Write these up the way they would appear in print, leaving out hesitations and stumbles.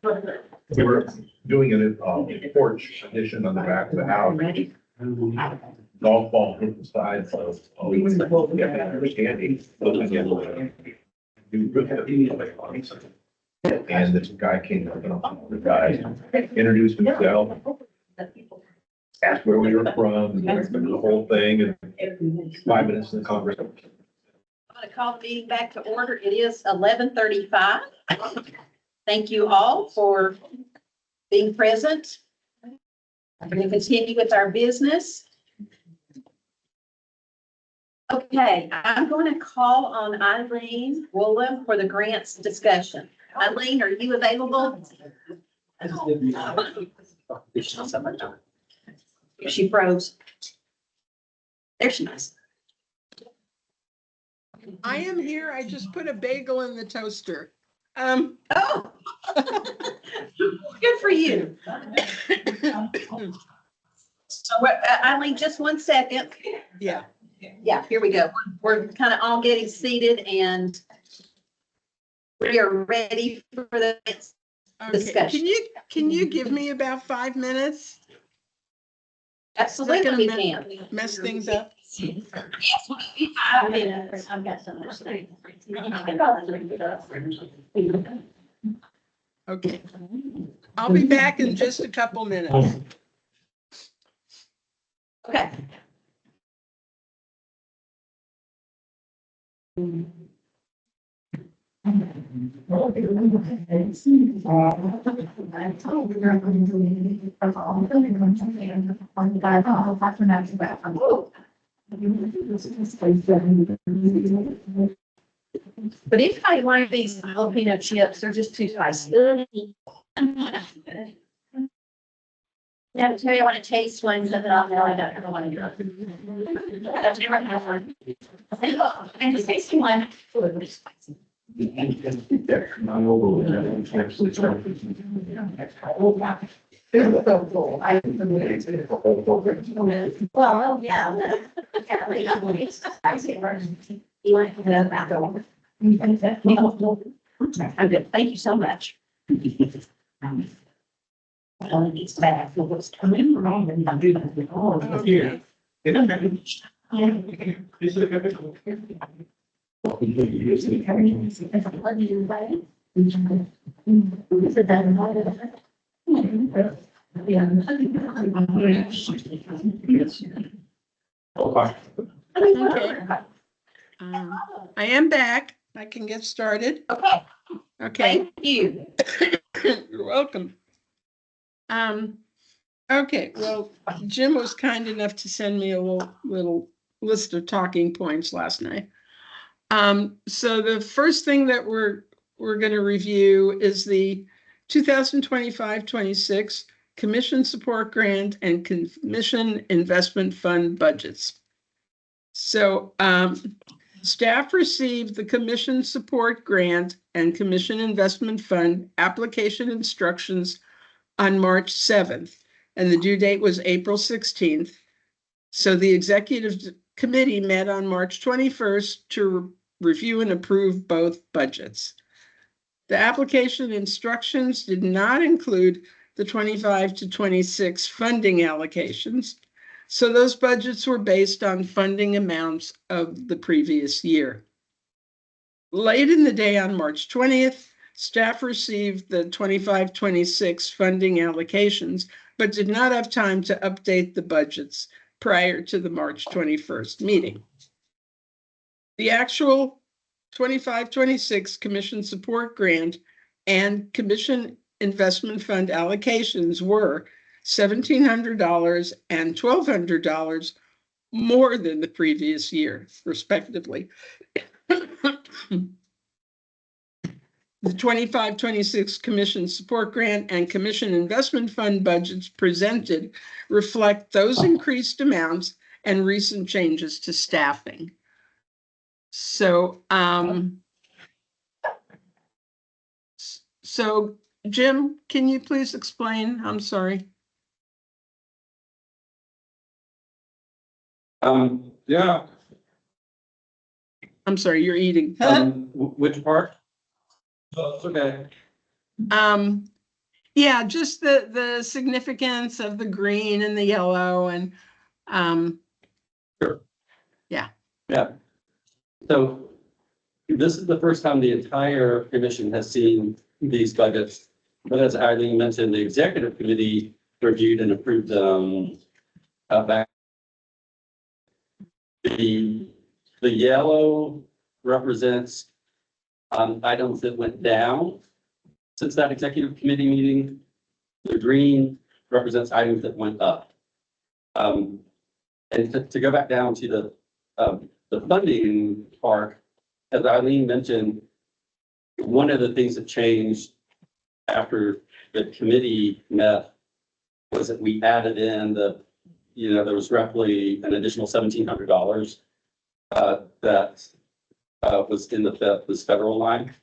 We were doing a porch addition on the back of the house. Golf ball hit the side, so we have an understanding. Looking at new roof. And this guy came up, the guy introduced himself, asked where we were from, the whole thing, and 5 minutes in the conversation. I'm going to call the meeting back to order. It is 11:35. Thank you all for being present. We're going to continue with our business. Okay, I'm going to call on Eileen Woolham for the grants discussion. Eileen, are you available? She froze. There she is. I am here. I just put a bagel in the toaster. Oh, good for you. So, Eileen, just 1 second. Yeah. Yeah, here we go. We're kind of all getting seated and we are ready for the next Okay. discussion. Can you give me about 5 minutes? Absolutely, we can. Mess things up. I've got so much things. Okay. I'll be back in just a couple minutes. Okay. But if I like these jalapeno chips, they're just too spicy. Yeah, tell you want to taste one, so that I'll know I don't want to go. I've never had one. And the tasty one. Really spicy. Well, yeah. You want to know about the one? I'm good. Thank you so much. Well, it's bad. What's coming wrong and I'm doing it. Oh, Okay. Okay. I am back. I can get started. Okay, Okay. thank you. You're welcome. Okay, well, Jim was kind enough to send me a little list of talking points last night. So the first thing that we're going to review is the 2025-26 Commission Support Grant and Commission Investment Fund budgets. So staff received the Commission Support Grant and Commission Investment Fund application instructions on March 7th, and the due date was April 16th. So the executive committee met on March 21st to review and approve both budgets. The application instructions did not include the 25-26 funding allocations. So those budgets were based on funding amounts of the previous year. Late in the day on March 20th, staff received the 25-26 funding allocations, but did not have time to update the budgets prior to the March 21st meeting. The actual 25-26 Commission Support Grant and Commission Investment Fund allocations were $1,700 and $1,200 more than the previous year, respectively. The 25-26 Commission Support Grant and Commission Investment Fund budgets presented reflect those increased amounts and recent changes to staffing. So, Jim, can you please explain? I'm sorry. Yeah. I'm sorry, you're eating. Which part? Oh, it's okay. Yeah, just the significance of the green and the yellow and, Yeah. So this is the first time the entire commission has seen these budgets. But as Eileen mentioned, the executive committee reviewed and approved them. Back. The yellow represents items that went down since that executive committee meeting. The green represents items that went up. And to go back down to the funding part, as Eileen mentioned, one of the things that changed after the committee met was that we added in there was roughly an additional $1,700 that was in this federal line.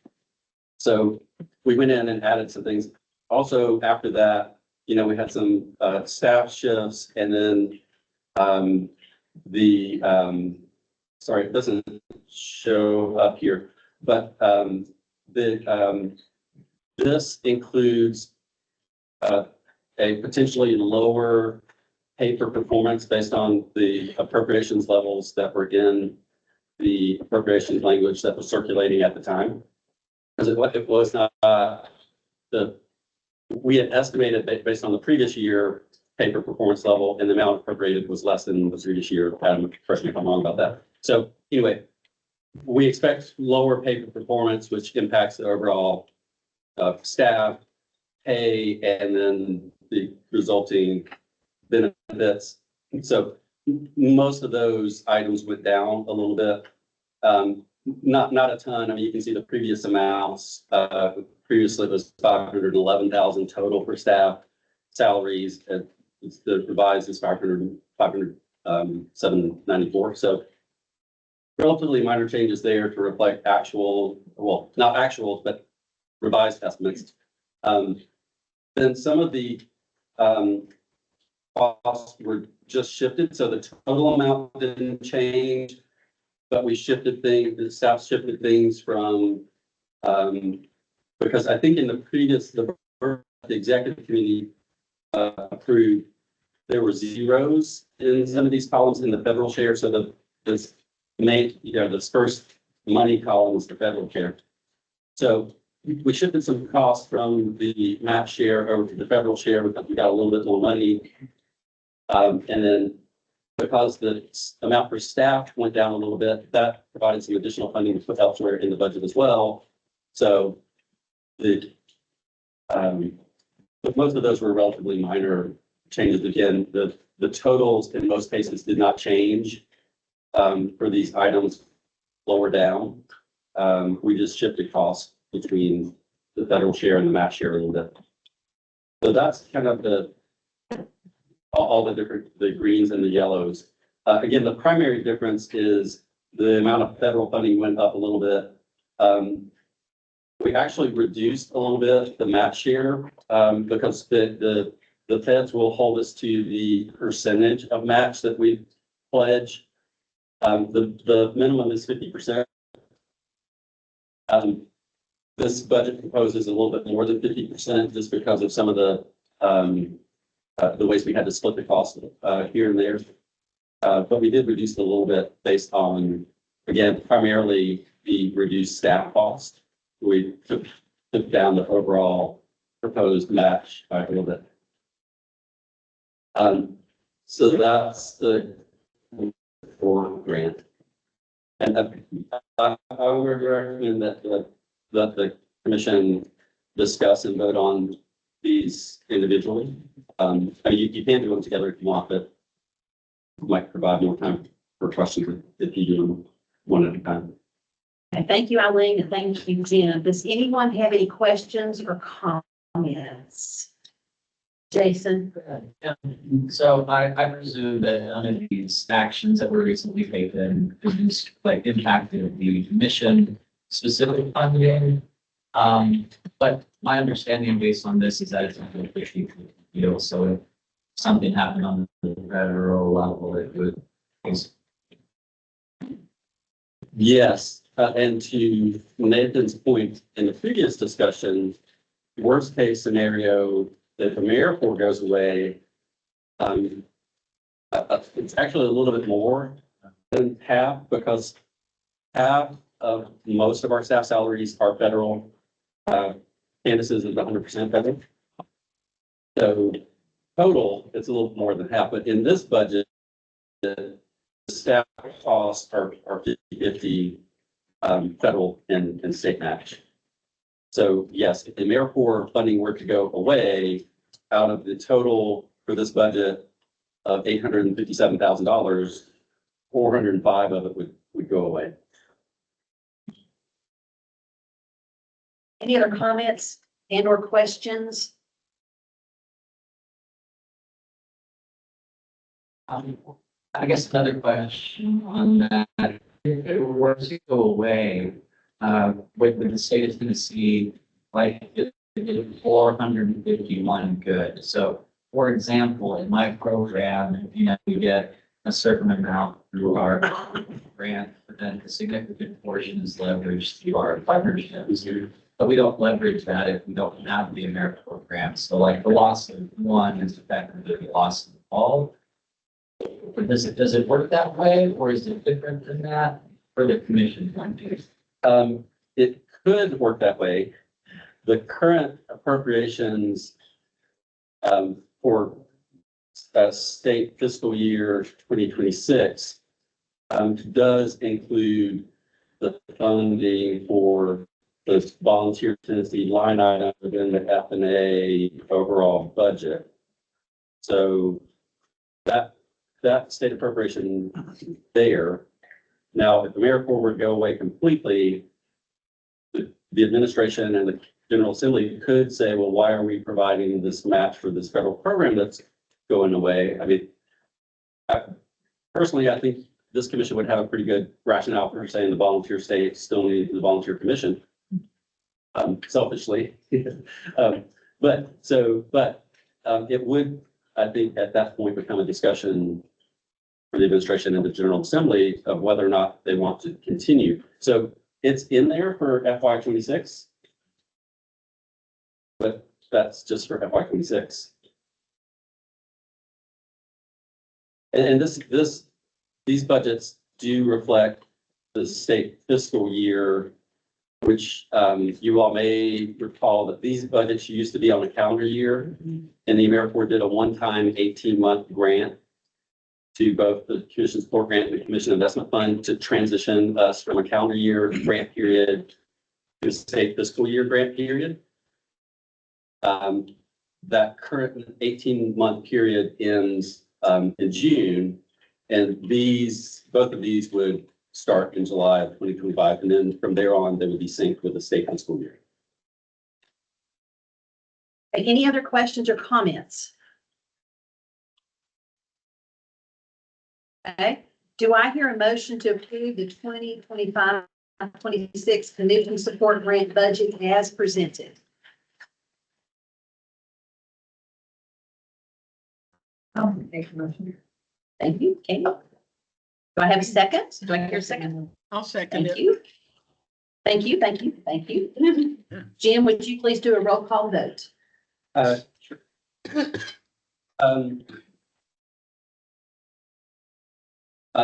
So we went in and added some things. Also, after that, we had some staff shifts, and then sorry, it doesn't show up here, but this includes a potentially lower pay for performance based on the appropriations levels that were in the appropriations language that was circulating at the time. Because it was not we had estimated based on the previous year pay for performance level, and the amount appropriated was less than the previous year. Adam, correct me if I'm wrong about that. So anyway, we expect lower pay for performance, which impacts the overall staff pay and then the resulting benefits. So most of those items went down a little bit. Not a ton. I mean, you can see the previous amounts. Previously it was 511,000 total for staff salaries. The revised is 794. So relatively minor changes there to reflect actual, well, not actual, but revised estimates. Then some of the costs were just shifted. So the total amount didn't change, but we shifted things, the staff shifted things from, because I think in the executive committee approved, there were zeros in some of these columns in the federal share. So this first money column is the federal share. So we shifted some costs from the match share over to the federal share because we got a little bit more money. And then because the amount for staff went down a little bit, that provided some additional funding to put elsewhere in the budget as well. So but most of those were relatively minor changes. Again, the totals in most cases did not change for these items lower down. We just shifted costs between the federal share and the match share a little bit. So that's kind of all the greens and the yellows. Again, the primary difference is the amount of federal funding went up a little bit. We actually reduced a little bit the match share because the feds will hold us to the percentage of match that we pledge. The minimum is 50%. This budget proposes a little bit more than 50% just because of some of the ways we had to split the cost here and there. But we did reduce it a little bit based on, again, primarily the reduced staff cost. We took down the overall proposed match by a little bit. So that's the grant. And I would recommend that the commission discuss and vote on these individually. I mean, you can do them together if you want, but might provide more time for questions if you do them one at a time. Okay, thank you, Eileen, and thank you, Jim. Does anyone have any questions or comments? Jason? So I presume that none of these actions that were recently taken impacted the mission specific funding. But my understanding based on this is that it's a 50 deal. So if something happened on the federal level, it would. Yes, and to Nathan's point in the previous discussion, worst case scenario, if the AmeriCorps goes away, it's actually a little bit more than half, because half of most of our staff salaries are federal. Candace's is 100% federal. So total, it's a little more than half, but in this budget, the staff costs are 50/50, federal and state match. So yes, if the AmeriCorps funding were to go away, out of the total for this budget of $857,000, 405 of it would go away. Any other comments and or questions? I guess another question on that, if it were to go away, with the state of Tennessee, like, it did 451 good. So, for example, in my program, we get a certain amount through our grant, but then a significant portion is leveraged through our partnerships. But we don't leverage that if we don't have the AmeriCorps grant. So like the loss of one is effectively the loss of all. Does it work that way, or is it different than that for the commission? It could work that way. The current appropriations for state fiscal year 2026 does include the funding for the volunteer Tennessee line item within the F&A overall budget. So that state appropriation there. Now, if AmeriCorps were to go away completely, the administration and the General Assembly could say, well, why are we providing this match for this federal program that's going away? I mean, personally, I think this commission would have a pretty good rationale for saying the volunteer state still needs the volunteer commission. Selfishly. But it would, I think, at that point become a discussion for the administration and the General Assembly of whether or not they want to continue. So it's in there for FY26, but that's just for FY26. And these budgets do reflect the state fiscal year, which you all may recall that these budgets used to be on a calendar year, and the AmeriCorps did a one-time 18-month grant to both the Commission Support Grant and the Commission Investment Fund to transition us from a calendar year grant period to a state fiscal year grant period. That current 18-month period ends in June, and both of these would start in July of 2025, and then from there on, they would be synced with the state fiscal year. Any other questions or comments? Okay, do I hear a motion to approve the 2025-26 Commission Support Grant budget as presented? I'll make a motion. Thank you, Kate. Do I have a second? Do I hear a second? I'll second Thank it. you. Thank you, thank you, thank you. Jim, would you please do a roll call vote? Sure.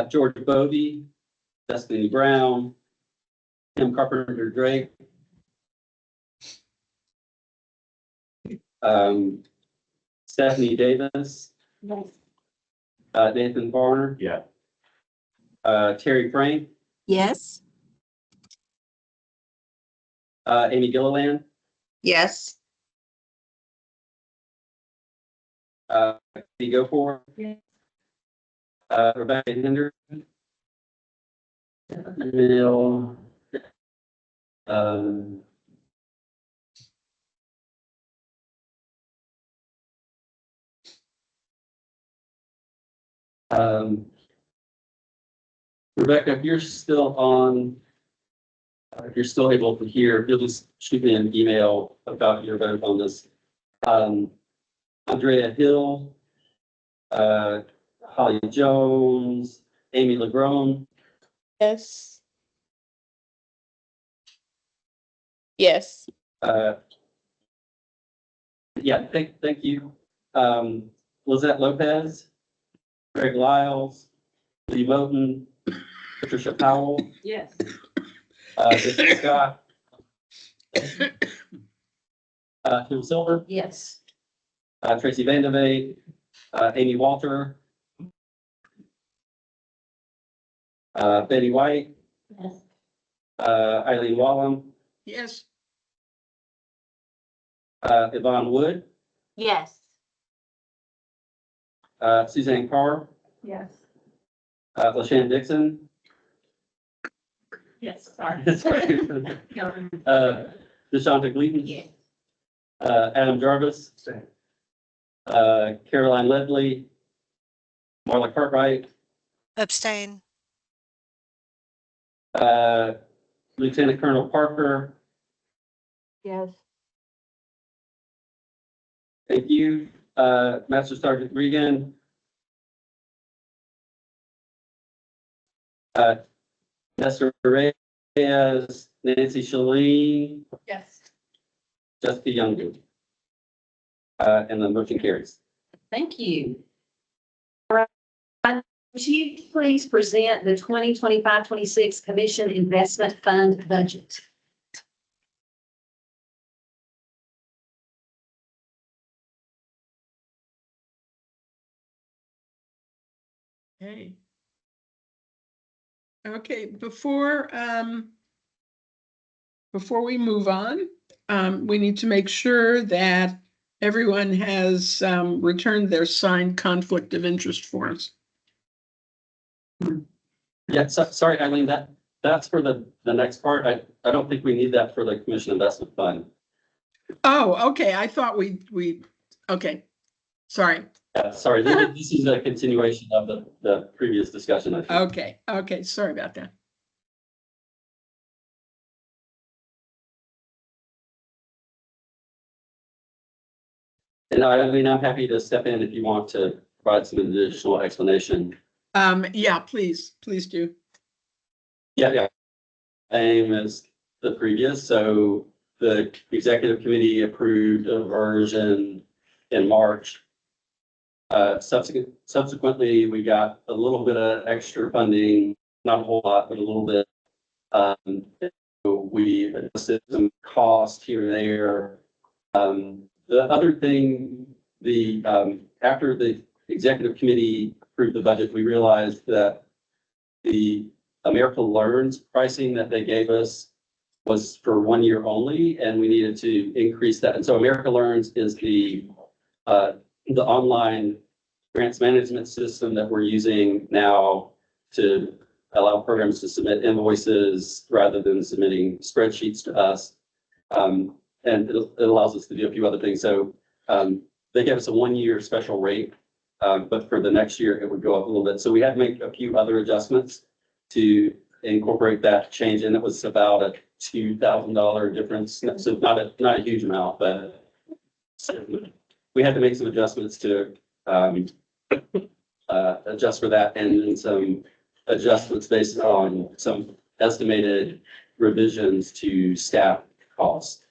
George Bovee, Destiny Brown, Tim Carpenter Drake, Stephanie Davis, Nathan Varner. Yeah. Terry Frank, Yes. Amy Gilliland, Yes. Lee Goforth. Yes. Rebecca Henderson. Bill. Rebecca, if you're still on, if you're still able to hear, you'll just shoot me an email about your vote on this. Andrea Hill, Holly Jones, Amy LeGrone, Yes. Yes. Yeah, thank you. Lizette Lopez, Greg Lyles, Lee Moten, Patricia Powell, Yes. Vincent Scott, Kim Silver, Yes. Tracy Vandevay, Amy Walter, Betty White, Yes. Eileen Wallen, Yes. Yvonne Wood, Yes. Suzanne Carr, Yes. LaShawn Dixon, Yes, sorry. DeShonta Gleason, Yes. Adam Jarvis, Caroline Ledley, Marla Cartwright, Abstain. Lieutenant Colonel Parker. Yes. Thank you. Master Sergeant Regan. Esther Reyes, Nancy Shalene, Yes. Jessica Youngman. And the motion carries. Thank you. All right. Would you please present the 2025-26 Commission Investment Fund budget? Okay. Okay, before we move on, we need to make sure that everyone has returned their signed conflict of interest forms. Yeah, sorry, Eileen, that's for the next part. I don't think we need that for the Commission Investment Fund. Oh, okay, I thought okay, sorry. Sorry, this is a continuation of the previous discussion, I think. Okay, sorry about that. And I mean, I'm happy to step in if you want to provide some additional explanation. Yeah, please do. Yeah. Same as the previous, so the executive committee approved a version in March. Subsequently, we got a little bit of extra funding, not a whole lot, but a little bit. So we adjusted some cost here and there. The other thing, after the executive committee approved the budget, we realized that the America Learns pricing that they gave us was for 1 year only, and we needed to increase that. And so America Learns is the online grants management system that we're using now to allow programs to submit invoices rather than submitting spreadsheets to us. And it allows us to do a few other things. So they gave us a 1 year special rate, but for the next year, it would go up a little bit. So we had to make a few other adjustments to incorporate that change. And it was about a $2,000 difference. So not a huge amount, but we had to make some adjustments to adjust for that, and some adjustments based on some estimated revisions to staff costs.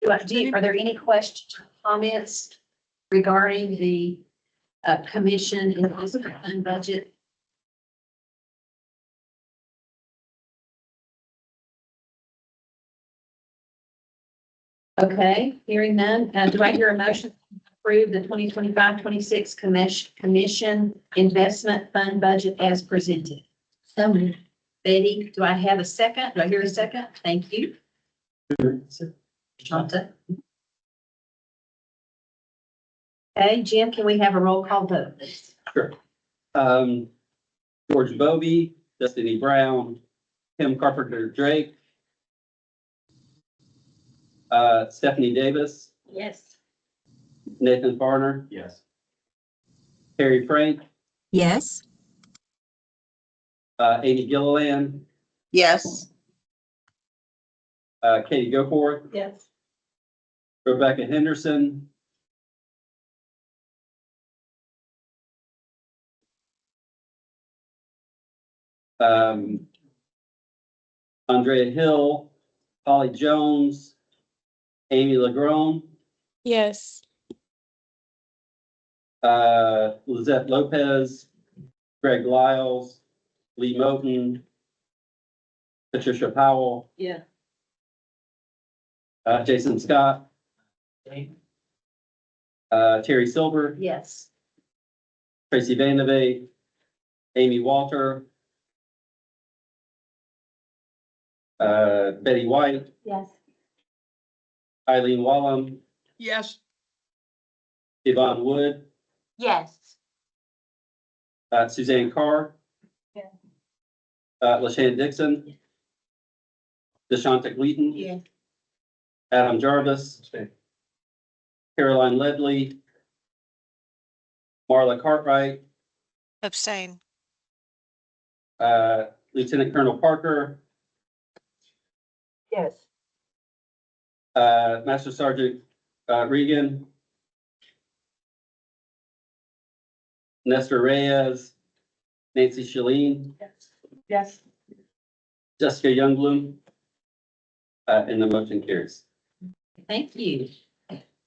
Are there any questions or comments regarding the commission investment fund budget? Okay, hearing none, do I hear a motion to approve the 2025-26 commission investment fund budget as presented? So moved. Betty, do I have a second? Do I hear a second? Thank you. Shanta. Okay, Jim, can we have a roll call vote, please? Sure. George Bovee, Destiny Brown, Kim Carpenter Drake, Stephanie Davis, Yes. Nathan Farner, Yes. Terry Frank, Yes. Amy Gilliland, Yes. Katie Goforth, Yes. Rebecca Henderson, Andrea Hill, Holly Jones, Amy LeGrone, Yes. Lizette Lopez, Greg Lyles, Lee Moten, Patricia Powell, Yeah. Jason Scott, Terry Silver, Yes. Tracy Vandervay, Amy Walter, Betty White, Yes. Eileen Wallam, Yes. Yvonne Wood, Yes. Suzanne Carr. Yeah. LaShawn Dixon. DeShonta Gleaton. Yes. Adam Jarvis. Caroline Ledley. Marla Cartwright, Abstain. Lieutenant Colonel Parker, Yes. Master Sergeant Regan, Nestor Reyes, Nancy Shalene, Yes. Jessica Youngbloom, and the motion carries. Thank you.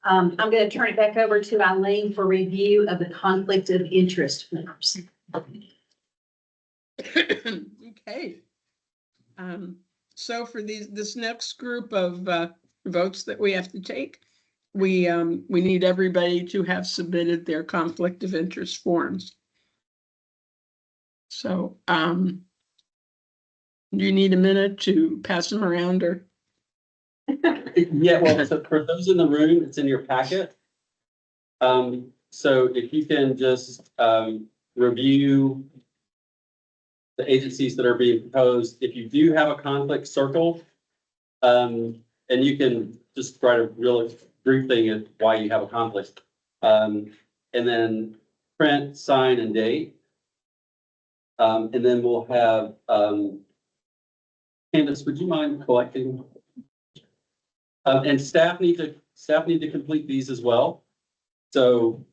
I'm going to turn it back over to Eileen for review of the conflict of interest forms. Okay. So for this next group of votes that we have to take, we need everybody to have submitted their conflict of interest forms. So do you need a minute to pass them around or? Yeah, well, so for those in the room, it's in your packet. So if you can just review the agencies that are being proposed, if you do have a conflict, circle. And you can just write a really brief thing of why you have a conflict. And then print, sign, and date. And then we'll have, Candace, would you mind collecting? And staff need to complete these as well. So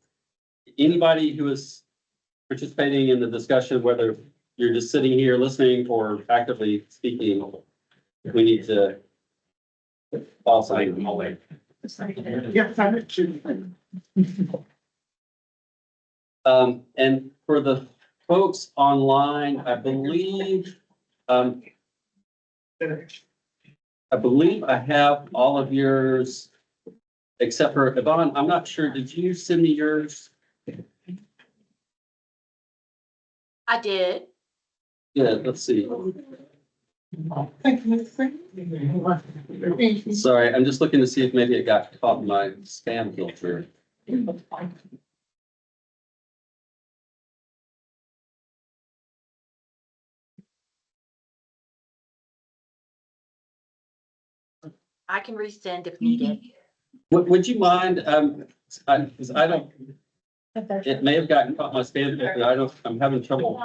anybody who is participating in the discussion, whether you're just sitting here listening or actively speaking, we need to all sign them all later. And for the folks online, I believe I have all of yours, except for Yvonne. I'm not sure. Did you send me yours? I did. Yeah, let's see. Sorry, I'm just looking to see if maybe it got caught in my spam filter. I can resend if needed. Would you mind, 'cause I don't, it may have gotten caught in my spam filter. I'm having trouble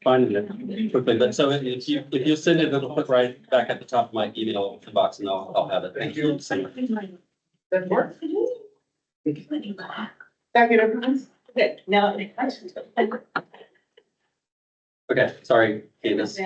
finding it quickly, but so if you send it, it'll put right back at the top of my email box and I'll have it. Thank you. That works. Okay, sorry, Candace.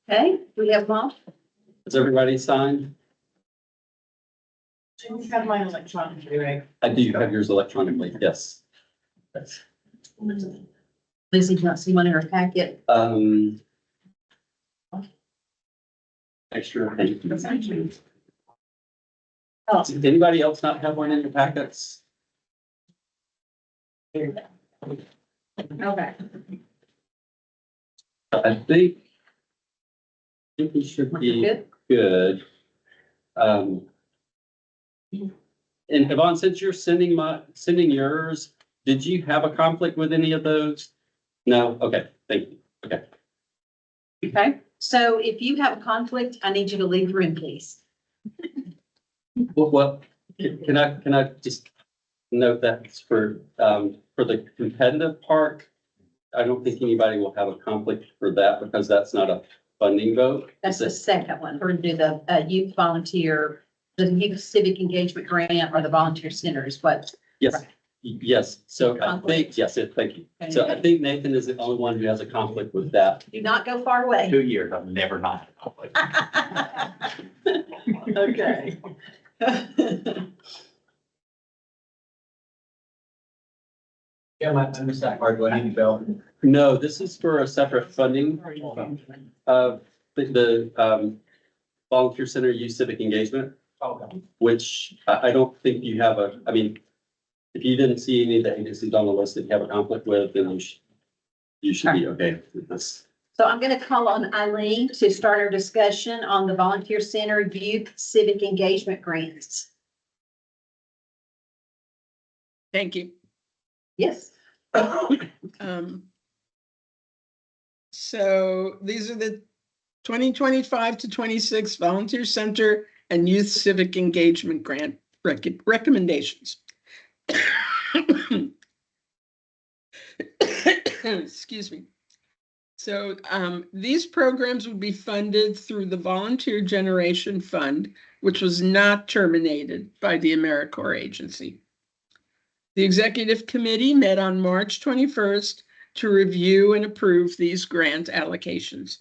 Okay, we have one. Has everybody signed? Have mine electronically, right? I do have yours electronically, yes. Lizzie, do you not see one in her packet? Extra. Thank you. Does anybody else not have one in your packets? Okay. I think we should be Good. good. And Yvonne, since you're sending yours, did you have a conflict with any of those? No? Okay, thank you. Okay. Okay, so if you have a conflict, I need you to leave the room, please. Well, can I just note that for, for the competitive part, I don't think anybody will have a conflict for that because that's not a funding vote. That's the second one. We're gonna do the youth volunteer, the youth civic engagement grant or the volunteer center is what. Yes, Right. yes. So I think, yes, thank you. So I think Nathan is the only one who has a conflict with that. Do not go far away. 2 years, I've never not. Okay. Yeah, I missed that part. Do I need to go? No, this is for a separate funding of the volunteer center youth civic engagement, Okay. which I don't think you have I mean, if you didn't see any of the agencies on the list that you have a conflict with, then you should be okay with this. So I'm gonna call on Eileen to start our discussion on the volunteer center youth civic engagement grants. Thank you. Yes. So these are the 2025 to 26 Volunteer Center and Youth Civic Engagement Grant recommendations. Excuse me. So these programs would be funded through the Volunteer Generation Fund, which was not terminated by the AmeriCorps agency. The Executive Committee met on March 21st to review and approve these grant allocations.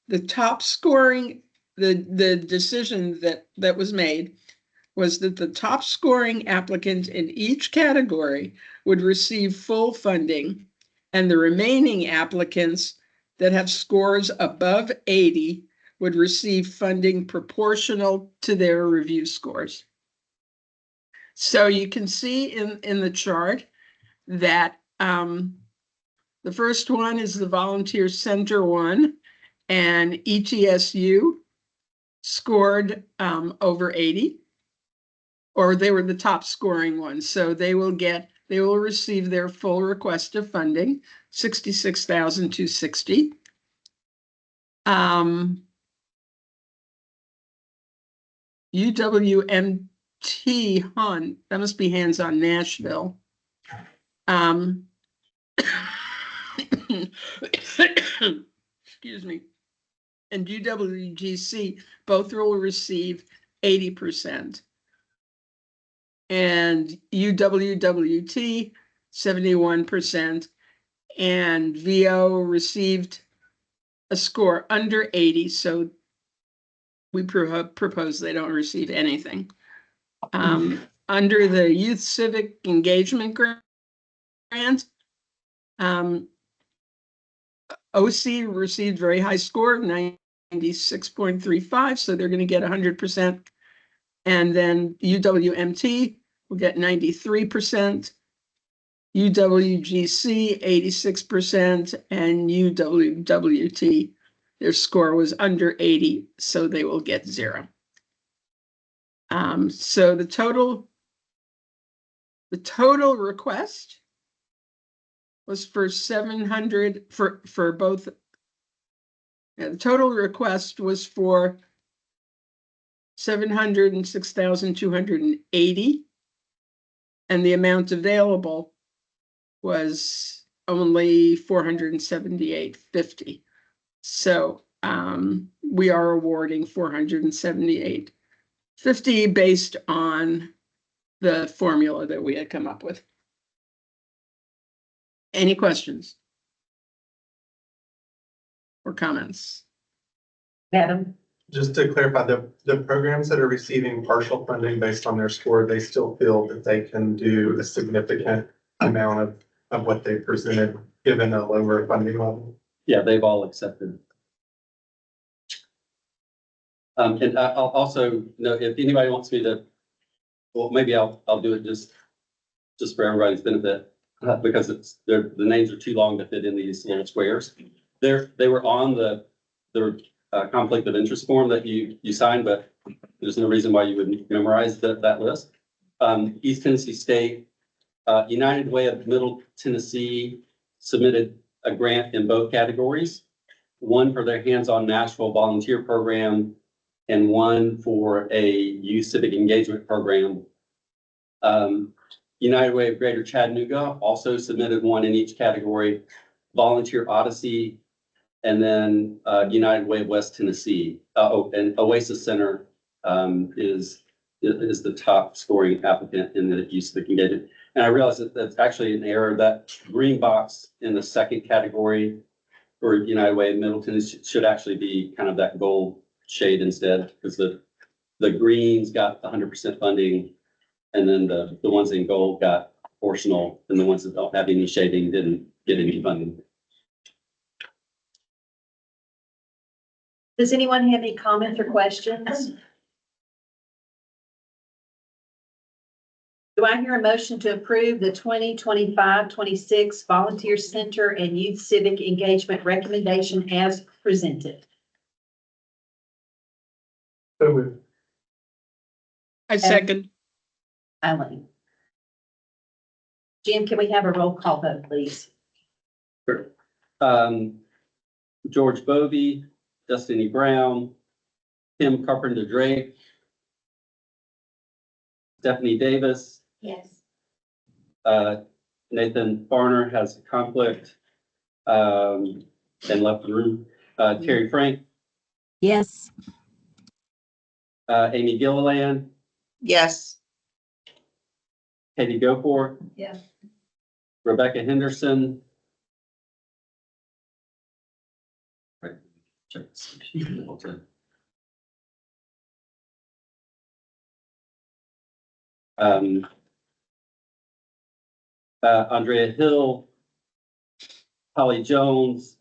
The top scoring, the decision that was made was that the top scoring applicant in each category would receive full funding, and the remaining applicants that have scores above 80 would receive funding proportional to their review scores. So you can see in the chart that the first one is the Volunteer Center one, and ETSU scored over 80, or they were the top scoring ones. So they will receive their full request of funding, $66,260. UWMT HUN, that must be Hands on Nashville. Excuse me. And UWGC both will receive 80%. And UWWT 71%. And VO received a score under 80, so we propose they don't receive anything. Under the Youth Civic Engagement Grant, OC received very high score, 96.35, so they're going to get 100%. And then UWMT will get 93%, UWGC 86%, and UWWT, their score was under 80, so they will get 0. So the total request was for 700 for both. Yeah, the total request was for 706,280, and the amount available was only 478.50. So we are awarding 478.50 based on the formula that we had come up with. Any questions or comments? Madam, Just to clarify, the programs that are receiving partial funding based on their score, they still feel that they can do a significant amount of what they presented, given a lower funding level. Yeah, they've all accepted. And I'll also note, if anybody wants me to, well, maybe I'll do it just for everybody's benefit, because the names are too long to fit in these little squares. They were on the conflict of interest form that you signed, but there's no reason why you wouldn't memorize that list. East Tennessee State, United Way of Middle Tennessee submitted a grant in both categories, one for their Hands on Nashville volunteer program and one for a youth civic engagement program. United Way of Greater Chattanooga also submitted one in each category. Volunteer Odyssey, and then United Way of West Tennessee. And Oasis Center is the top scoring applicant in the use of the engagement. And I realized that that's actually an error. That green box in the second category for United Way of Middleton should actually be kind of that gold shade instead, because the greens got 100% funding, and then the ones in gold got proportional, and the ones that don't have any shading didn't get any funding. Does anyone have any comments or questions? Do I hear a motion to approve the 2025-26 Volunteer Center and Youth Civic Engagement recommendation as presented? So moved. I second. Eileen. Jim, can we have a roll call vote, please? Sure. George Bovee, Destiny Brown, Kim Carpenter Drake, Stephanie Davis, Yes. Nathan Barner has a conflict, and left the room. Terry Frank, Yes. Amy Gilliland, Yes. Katie Gofor. Yes. Rebecca Henderson. Right, check this. Andrea Hill, Holly Jones,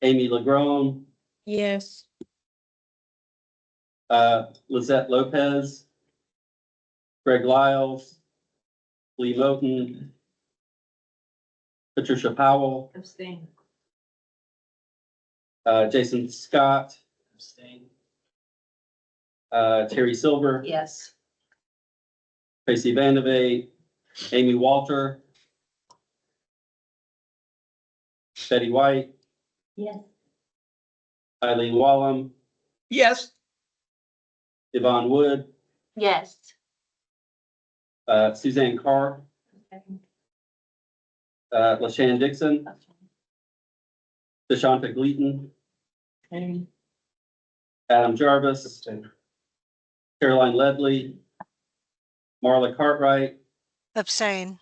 Amy LeGrone, Yes. Lizette Lopez, Greg Lyles, Lee Moten, Patricia Powell, Abstain. Jason Scott, Abstain. Terry Silver, Yes. Tracy Vandevay, Amy Walter, Betty White, Yes. Eileen Wallum, Yes. Yvonne Wood, Yes. Suzanne Carr, LaShawn Dixon, DeShonta Gleaton, Adam Jarvis, Abstain. Caroline Ledley, Marla Cartwright, Abstain.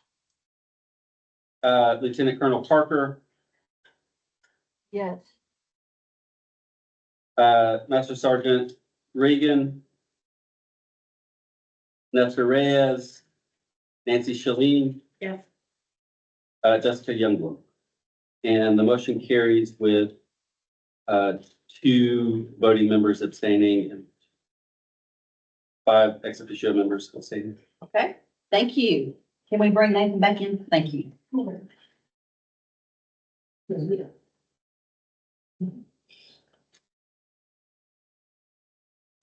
Lieutenant Colonel Parker, Yes. Master Sergeant Reagan, Nestor Reyes, Nancy Shalene, Yes. Jessica Youngblood. And the motion carries with 2 voting members abstaining and 5 ex officio members abstaining. Okay, thank you. Can we bring Nathan back in? Thank you.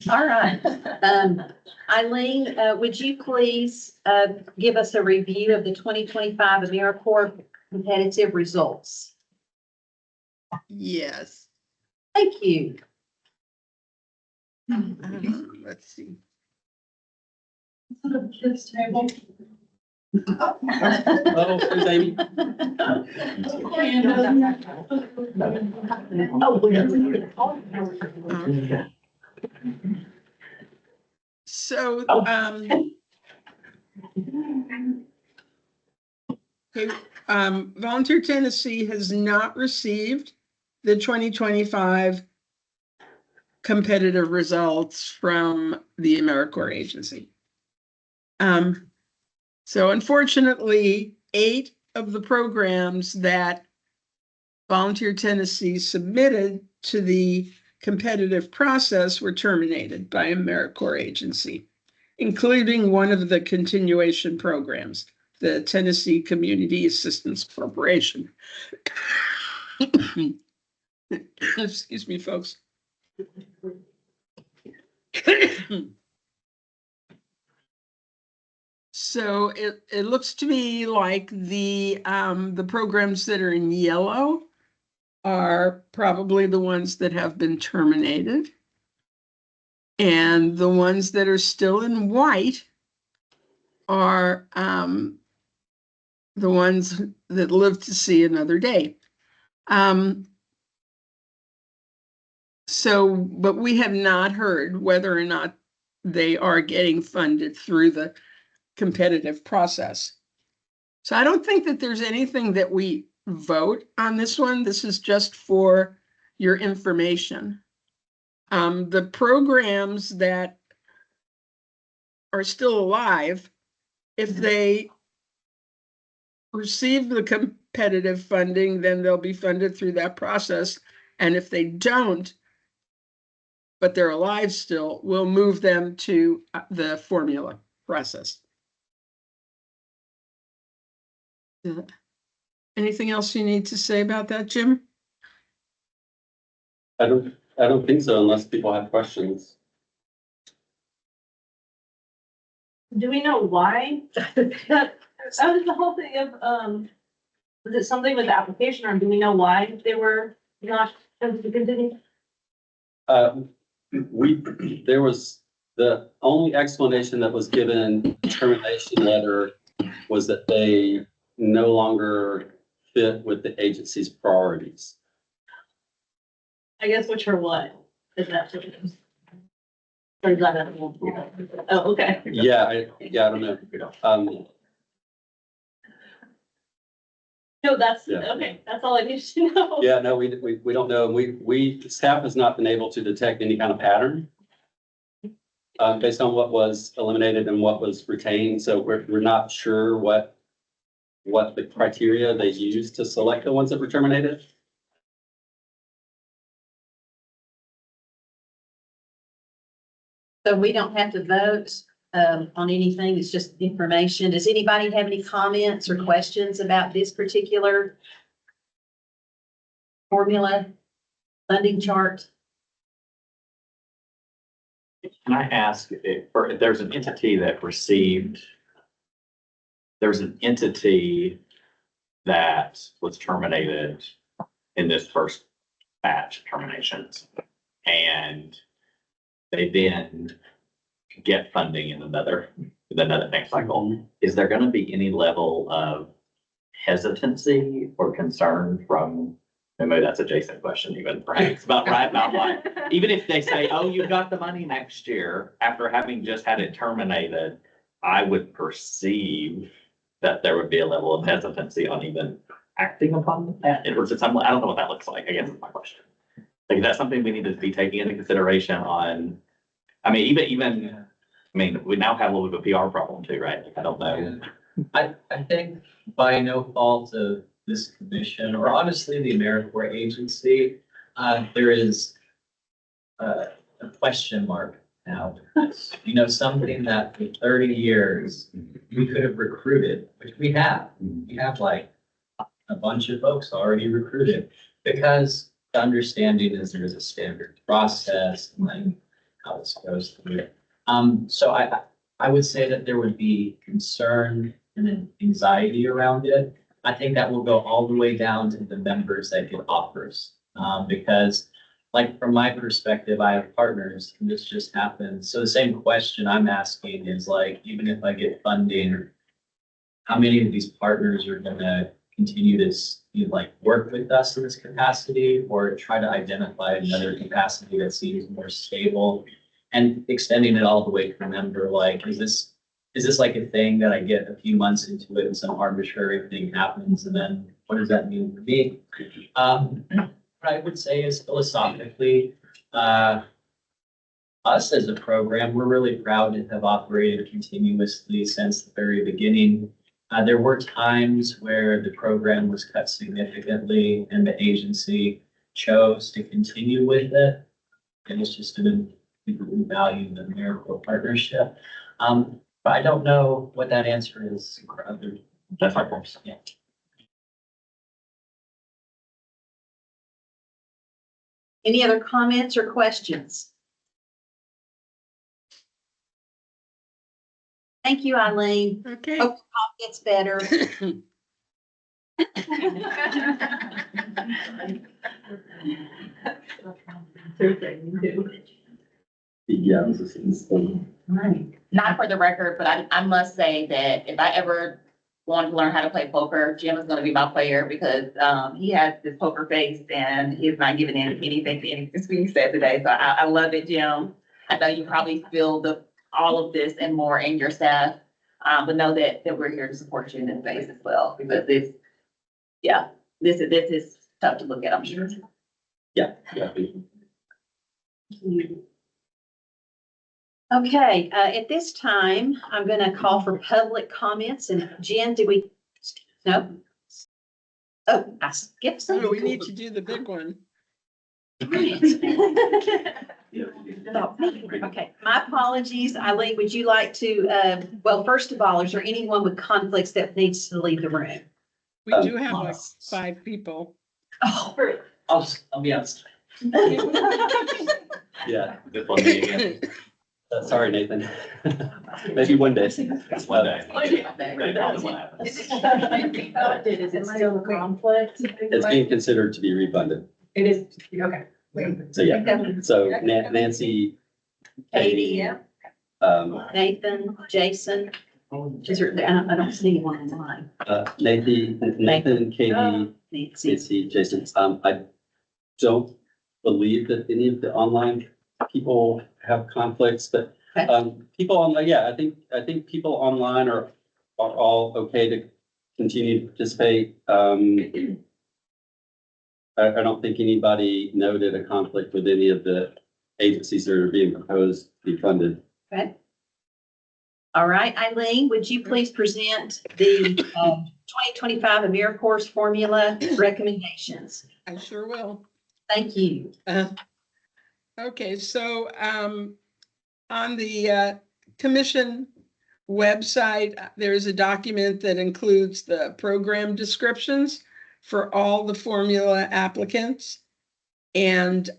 All right. Eileen, would you please give us a review of the 2025 AmeriCorps competitive results? Yes. Thank you. Let's see. Kids table. Oh, there's Amy. Okay. So, okay, Volunteer Tennessee has not received the 2025 competitive results from the AmeriCorps agency. So unfortunately, 8 of the programs that Volunteer Tennessee submitted to the competitive process were terminated by AmeriCorps agency, including one of the continuation programs, the Tennessee Community Assistance Corporation. Excuse me, folks. So it looks to me like the programs that are in yellow are probably the ones that have been terminated. And the ones that are still in white are the ones that live to see another day. But we have not heard whether or not they are getting funded through the competitive process. So I don't think that there's anything that we vote on this one. This is just for your information. The programs that are still alive, if they receive the competitive funding, then they'll be funded through that process. And if they don't, but they're alive still, we'll move them to the formula process. Anything else you need to say about that, Jim? I don't think so unless people have questions. Do we know why? That was the whole thing of, was it something with the application or do we know why they were not continuing? There was, the only explanation that was given in termination letter was that they no longer fit with the agency's priorities. I guess which are what? Is that what it is? Or is that? Oh, okay. Yeah, I don't know. No, that's, Yeah. okay, that's all I need to know. Yeah, no, we don't know. Staff has not been able to detect any kind of pattern based on what was eliminated and what was retained. So we're not sure what the criteria they used to select the ones that were terminated. So we don't have to vote on anything. It's just information. Does anybody have any comments or questions about this particular formula funding chart? Can I ask if there's an entity that received, there's an entity that was terminated in this first batch of terminations, and they then get funding in another next cycle. Is there going to be any level of hesitancy or concern from, and maybe that's a Jason question even perhaps, but right about like, even if they say, oh, you got the money next year, after having just had it terminated, I would perceive that there would be a level of hesitancy on even acting upon that. I don't know what that looks like, I guess is my question. Like, that's something we need to be taking into consideration on, I mean, we now have a little bit of a PR problem too, right? Like, I don't know. I think by no fault of this commission, or honestly, the AmeriCorps agency, there is a question mark now. You know, something that for 30 years we could have recruited, which we have. We have like a bunch of folks already recruited, because the understanding is there is a standard process, and like how this goes through. So I would say that there would be concern and anxiety around it. I think that will go all the way down to the members that get offers. Because like from my perspective, I have partners and this just happened. So the same question I'm asking is like, even if I get funding, how many of these partners are gonna continue to like work with us in this capacity, or try to identify another capacity that seems more stable, and extending it all the way to member, like, is this like a thing that I get a few months into it and some arbitrary thing happens, and then what does that mean for me? What I would say is philosophically, us as a program, we're really proud to have operated continuously since the very beginning. There were times where the program was cut significantly and the agency chose to continue with it. And it's just been, we value the AmeriCorps partnership. But I don't know what that answer is for other. That's my point. Yeah. Any other comments or questions? Thank you, Eileen. Okay. Hope your cough gets better. Yeah. This is- Not for the record, but I must say that if I ever want to learn how to play poker, Jim is gonna be my player because, he has this poker face and he's not giving in anything to anything being said today. So I love it, Jim. I know you probably feel all of this and more in your staff. But know that we're here to support you in this space as well, because this is tough to look at, I'm sure. Yeah. Yeah. Okay, at this time, I'm gonna call for public comments and Jen, no? Oh, I skipped So some. we need to do the big one. Okay, my apologies. Eileen, would you like to, well, first of all, is there anyone with conflicts that needs to leave the room? We do have like 5 people. Oh, I'll be honest. Yeah. Good one, me again. Sorry, Nathan. Maybe one day. That's one day. That's what happens. Is it still a conflict? It's being considered to be refunded. It is, okay. So, yeah. So Nancy, Katie, Katie, um, Nathan, Jason. Is there, I don't see anyone online. Nathan, Katie, Nancy. Nancy, Jason. I don't believe that any of the online people have conflicts, but Okay. people online, yeah, I think people online are all okay to continue to participate. I don't think anybody noted a conflict with any of the agencies that are being proposed to be funded. Okay. All right, Eileen, would you please present the 2025 AmeriCorps formula recommendations? I sure will. Thank you. Okay, so on the commission website, there is a document that includes the program descriptions for all the formula applicants. And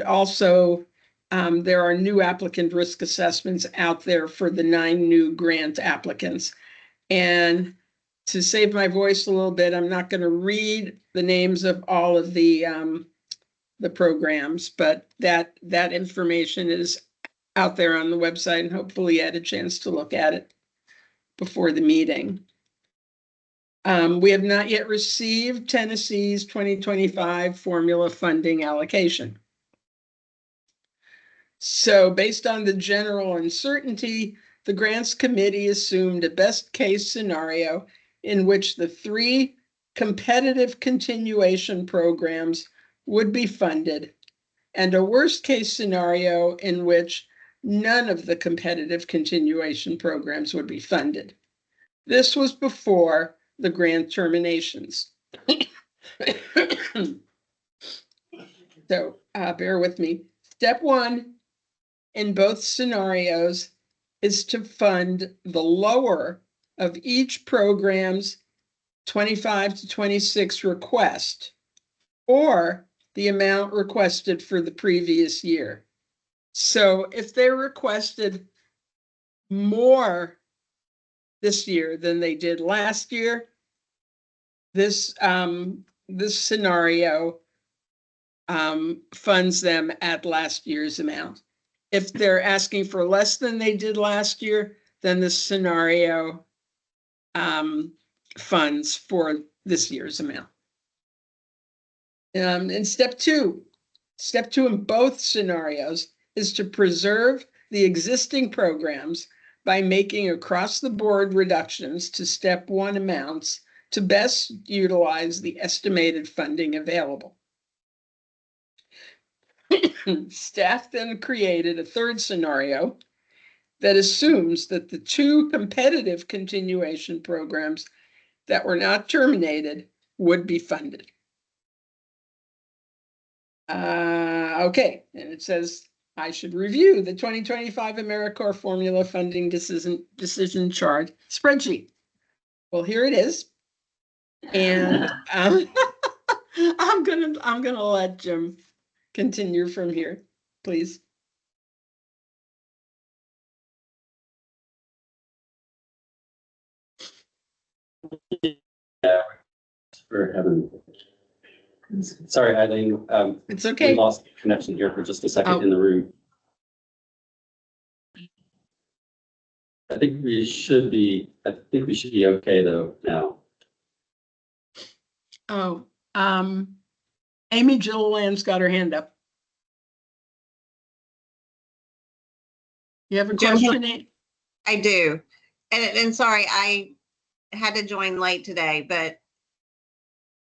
also there are new applicant risk assessments out there for the 9 new grant applicants. And to save my voice a little bit, I'm not going to read the names of all of the programs, but that information is out there on the website, and hopefully you had a chance to look at it before the meeting. We have not yet received Tennessee's 2025 formula funding allocation. So based on the general uncertainty, the grants committee assumed a best case scenario in which the 3 competitive continuation programs would be funded, and a worst case scenario in which none of the competitive continuation programs would be funded. This was before the grant terminations. So bear with me. Step 1 in both scenarios is to fund the lower of each program's 25 to 26 request, or the amount requested for the previous year. So if they requested more this year than they did last year, this scenario funds them at last year's amount. If they're asking for less than they did last year, then the scenario funds for this year's amount. And step two in both scenarios is to preserve the existing programs by making across the board reductions to step 1 amounts to best utilize the estimated funding available. Staff then created a 3rd scenario that assumes that the 2 competitive continuation programs that were not terminated would be funded. Okay, and it says I should review the 2025 AmeriCorps formula funding decision chart spreadsheet. Well, here it is. And I'm gonna let Jim continue from here, please. For having. Sorry, Eileen. It's We okay. lost connection here for just a second Oh. in the room. I think we should be okay though now. Oh, Amy Gilliland's got her hand up. You have a Jim, question? A- I do. And sorry, I had to join late today, but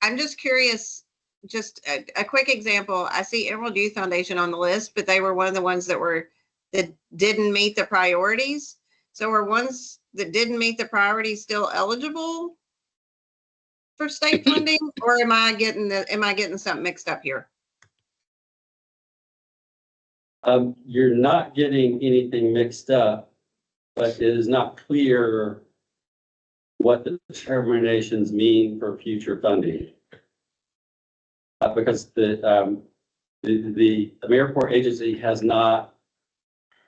I'm just curious, just a quick example. I see Emerald Youth Foundation on the list, but they were one of the ones that didn't meet the priorities. So are ones that didn't meet the priorities still eligible for state funding? Or am I getting something mixed up here? You're not getting anything mixed up, but it is not clear what the determinations mean for future funding. Because the AmeriCorps agency has not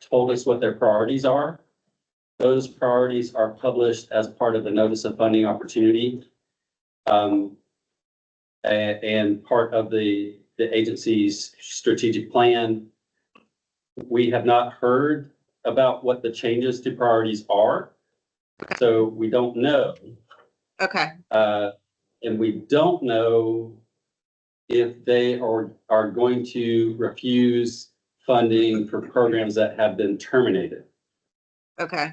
told us what their priorities are. Those priorities are published as part of the notice of funding opportunity. And part of the agency's strategic plan. We have not heard about what the changes to priorities are. So we don't know. Okay, And we don't know if they are going to refuse funding for programs that have been terminated. okay.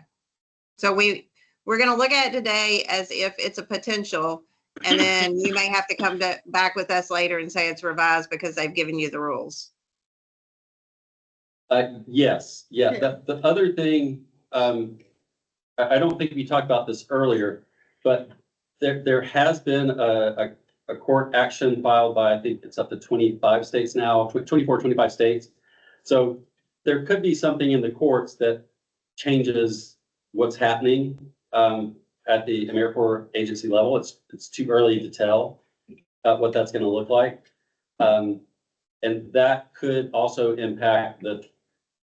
So we're gonna look at it today as if it's a potential, and then you may have to come back with us later and say it's revised because they've given you the rules. Yes, yeah. The other thing, I don't think we talked about this earlier, but there has been a court action filed by, I think it's up to 25 states now, 24, 25 states. So there could be something in the courts that changes what's happening at the AmeriCorps agency level. It's too early to tell what that's going to look like. And that could also impact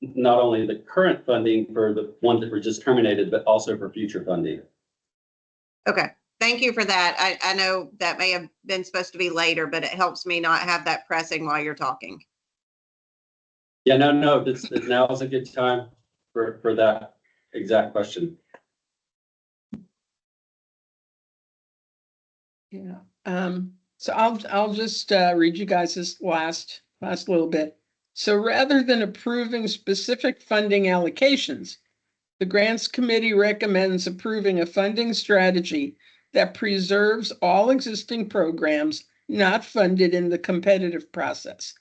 not only the current funding for the ones that were just terminated, but also for future funding. Okay, thank you for that. I know that may have been supposed to be later, but it helps me not have that pressing while you're talking. Yeah, no, now is a good time for that exact question. Yeah. So I'll just read you guys this last little bit. So rather than approving specific funding allocations, the Grants Committee recommends approving a funding strategy that preserves all existing programs not funded in the competitive process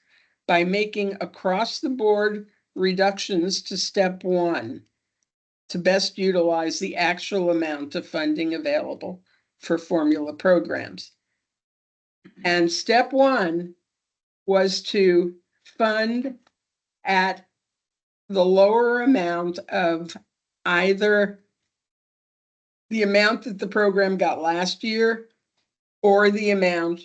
by making across-the-board reductions to step one to best utilize the actual amount of funding available for formula programs. And step one was to fund at the lower amount of either the amount that the program got last year or the amount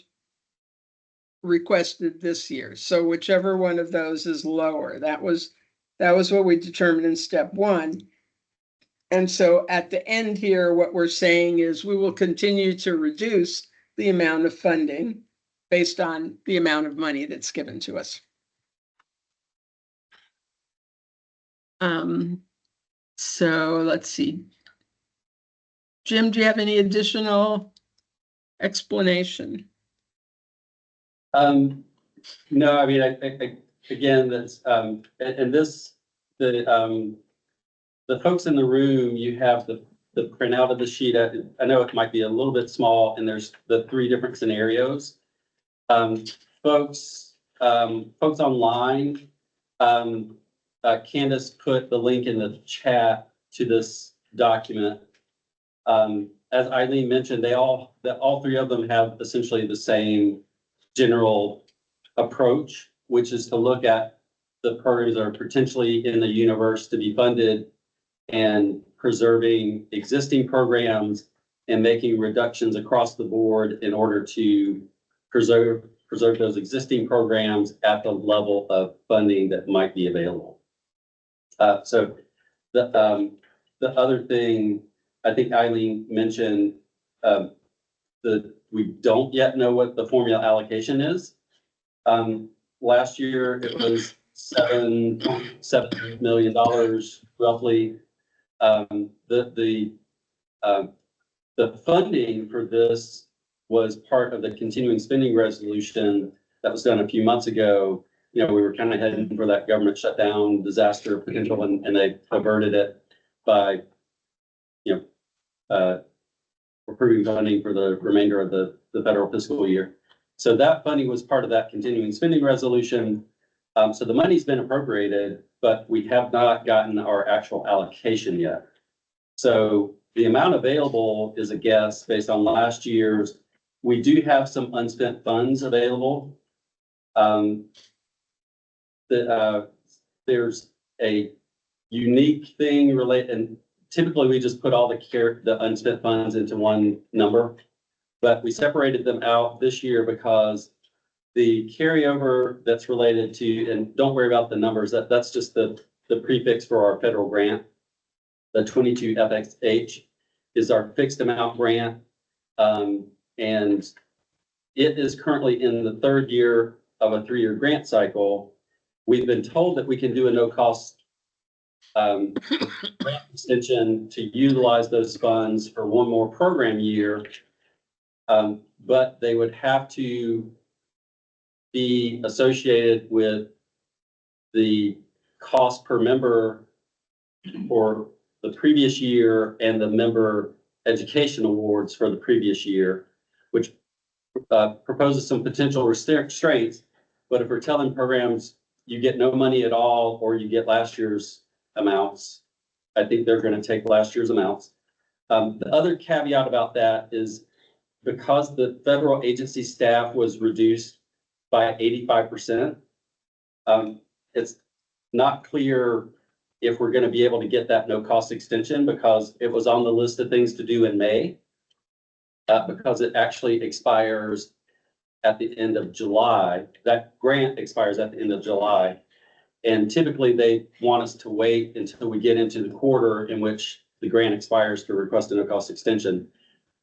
requested this year. So whichever one of those is lower, that was what we determined in step one. And so at the end here, what we're saying is we will continue to reduce the amount of funding based on the amount of money that's given to us. So let's see. Jim, do you have any additional explanation? No, I mean, I again, that's, and this, the folks in the room, you have the printout of the sheet. I know it might be a little bit small, and there's the 3 different scenarios. Folks online, Candace put the link in the chat to this document. As Eileen mentioned, all 3 of them have essentially the same general approach, which is to look at the programs that are potentially in the universe to be funded and preserving existing programs and making reductions across the board in order to preserve those existing programs at the level of funding that might be available. So the other thing I think Eileen mentioned, we don't yet know what the formula allocation is. Last year it was $7 million roughly. The funding for this was part of the continuing spending resolution that was done a few months ago. You know, we were kind of heading for that government shutdown disaster potential, and they averted it by, approving funding for the remainder of the federal fiscal year. So that funding was part of that continuing spending resolution. So the money's been appropriated, but we have not gotten our actual allocation yet. So the amount available is a guess based on last year's. We do have some unspent funds available. There's a unique thing related, and typically we just put all the unspent funds into one number, but we separated them out this year because the carryover that's related to, and don't worry about the numbers, that's just the prefix for our federal grant. The 22 FXH is our fixed amount grant. And it is currently in the third year of a 3-year grant cycle. We've been told that we can do a no-cost grant extension to utilize those funds for one more program year. But they would have to be associated with the cost per member for the previous year and the member education awards for the previous year, which proposes some potential restraints. But if we're telling programs you get no money at all, or you get last year's amounts, I think they're going to take last year's amounts. The other caveat about that is because the federal agency staff was reduced by 85%, it's not clear if we're going to be able to get that no cost extension, because it was on the list of things to do in May, because it actually expires at the end of July. That grant expires at the end of July. And typically they want us to wait until we get into the quarter in which the grant expires to request a no cost extension,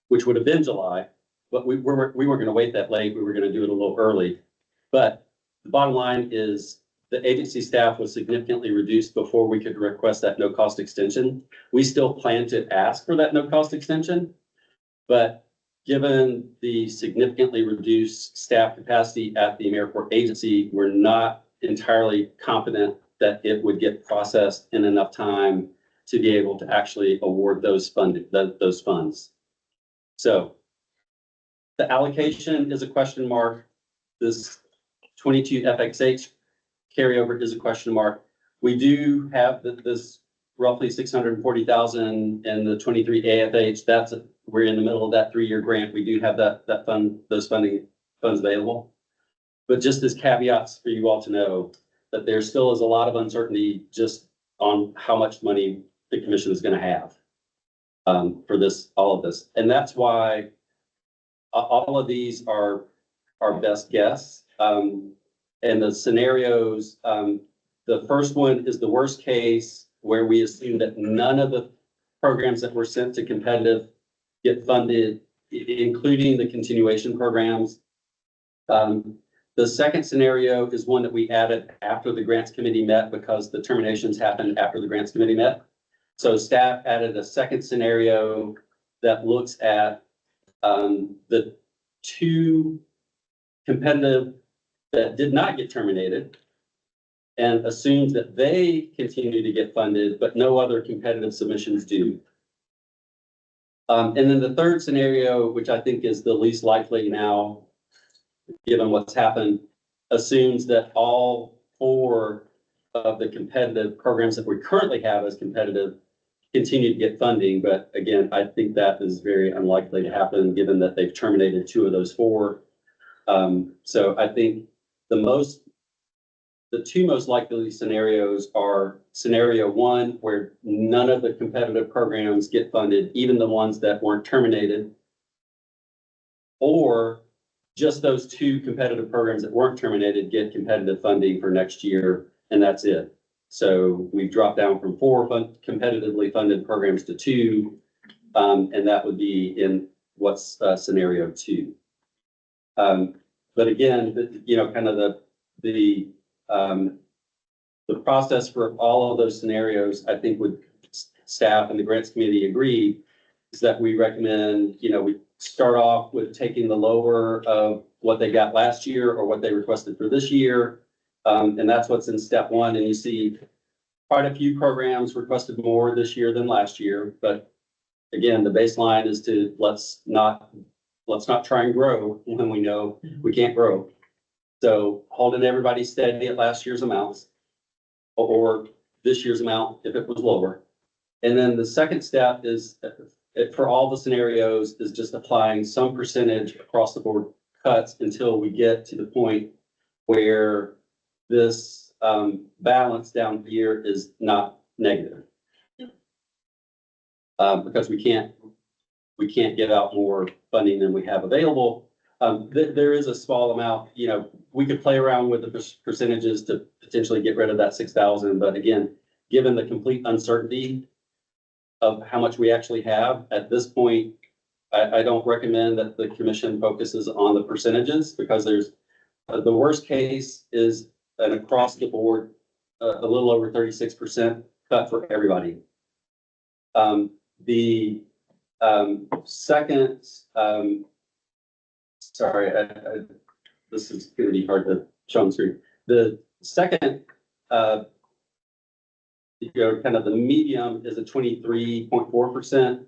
which would have been July, but we weren't going to wait that late. We were going to do it a little early. But the bottom line is the agency staff was significantly reduced before we could request that no cost extension. We still plan to ask for that no cost extension, but given the significantly reduced staff capacity at the AmeriCorps agency, we're not entirely confident that it would get processed in enough time to be able to actually award those funds. So the allocation is a question mark. This 22 FXH carryover is a question mark. We do have this roughly 640,000 in the 23 AFH. We're in the middle of that 3-year grant. We do have those funding funds available. But just as caveats for you all to know that there still is a lot of uncertainty just on how much money the commission is going to have for all of this. And that's why all of these are our best guess. And the scenarios, the first one is the worst case, where we assume that none of the programs that were sent to competitive get funded, including the continuation programs. The second scenario is one that we added after the grants committee met, because the terminations happened after the grants committee met. So staff added a second scenario that looks at the 2 competitive that did not get terminated and assumes that they continue to get funded, but no other competitive submissions do. And then the third scenario, which I think is the least likely now, given what's happened, assumes that all 4 of the competitive programs that we currently have as competitive continue to get funding. But again, I think that is very unlikely to happen, given that they've terminated 2 of those 4. So I think the 2 most likely scenarios are scenario 1, where none of the competitive programs get funded, even the ones that weren't terminated, or just those 2 competitive programs that weren't terminated get competitive funding for next year, and that's it. So we've dropped down from 4 competitively funded programs to 2, and that would be in what's scenario 2. But again, kind of the process for all of those scenarios, I think, would staff and the grants committee agreed is that we recommend, we start off with taking the lower of what they got last year or what they requested for this year. And that's what's in step one. And you see quite a few programs requested more this year than last year. But again, the baseline is to let's not try and grow when we know we can't grow. So holding everybody steady at last year's amounts or this year's amount if it was lower. And then the second step is for all the scenarios is just applying some percentage across the board cuts until we get to the point where this balance down here is not negative. Because we can't give out more funding than we have available. There is a small amount, we could play around with the percentages to potentially get rid of that 6,000. But again, given the complete uncertainty of how much we actually have at this point, I don't recommend that the commission focuses on the percentages because there's the worst case is an across the board, a little over 36% cut for everybody. The second, sorry, this is going to be hard to show on screen. The second, kind of the medium is a 23.4%,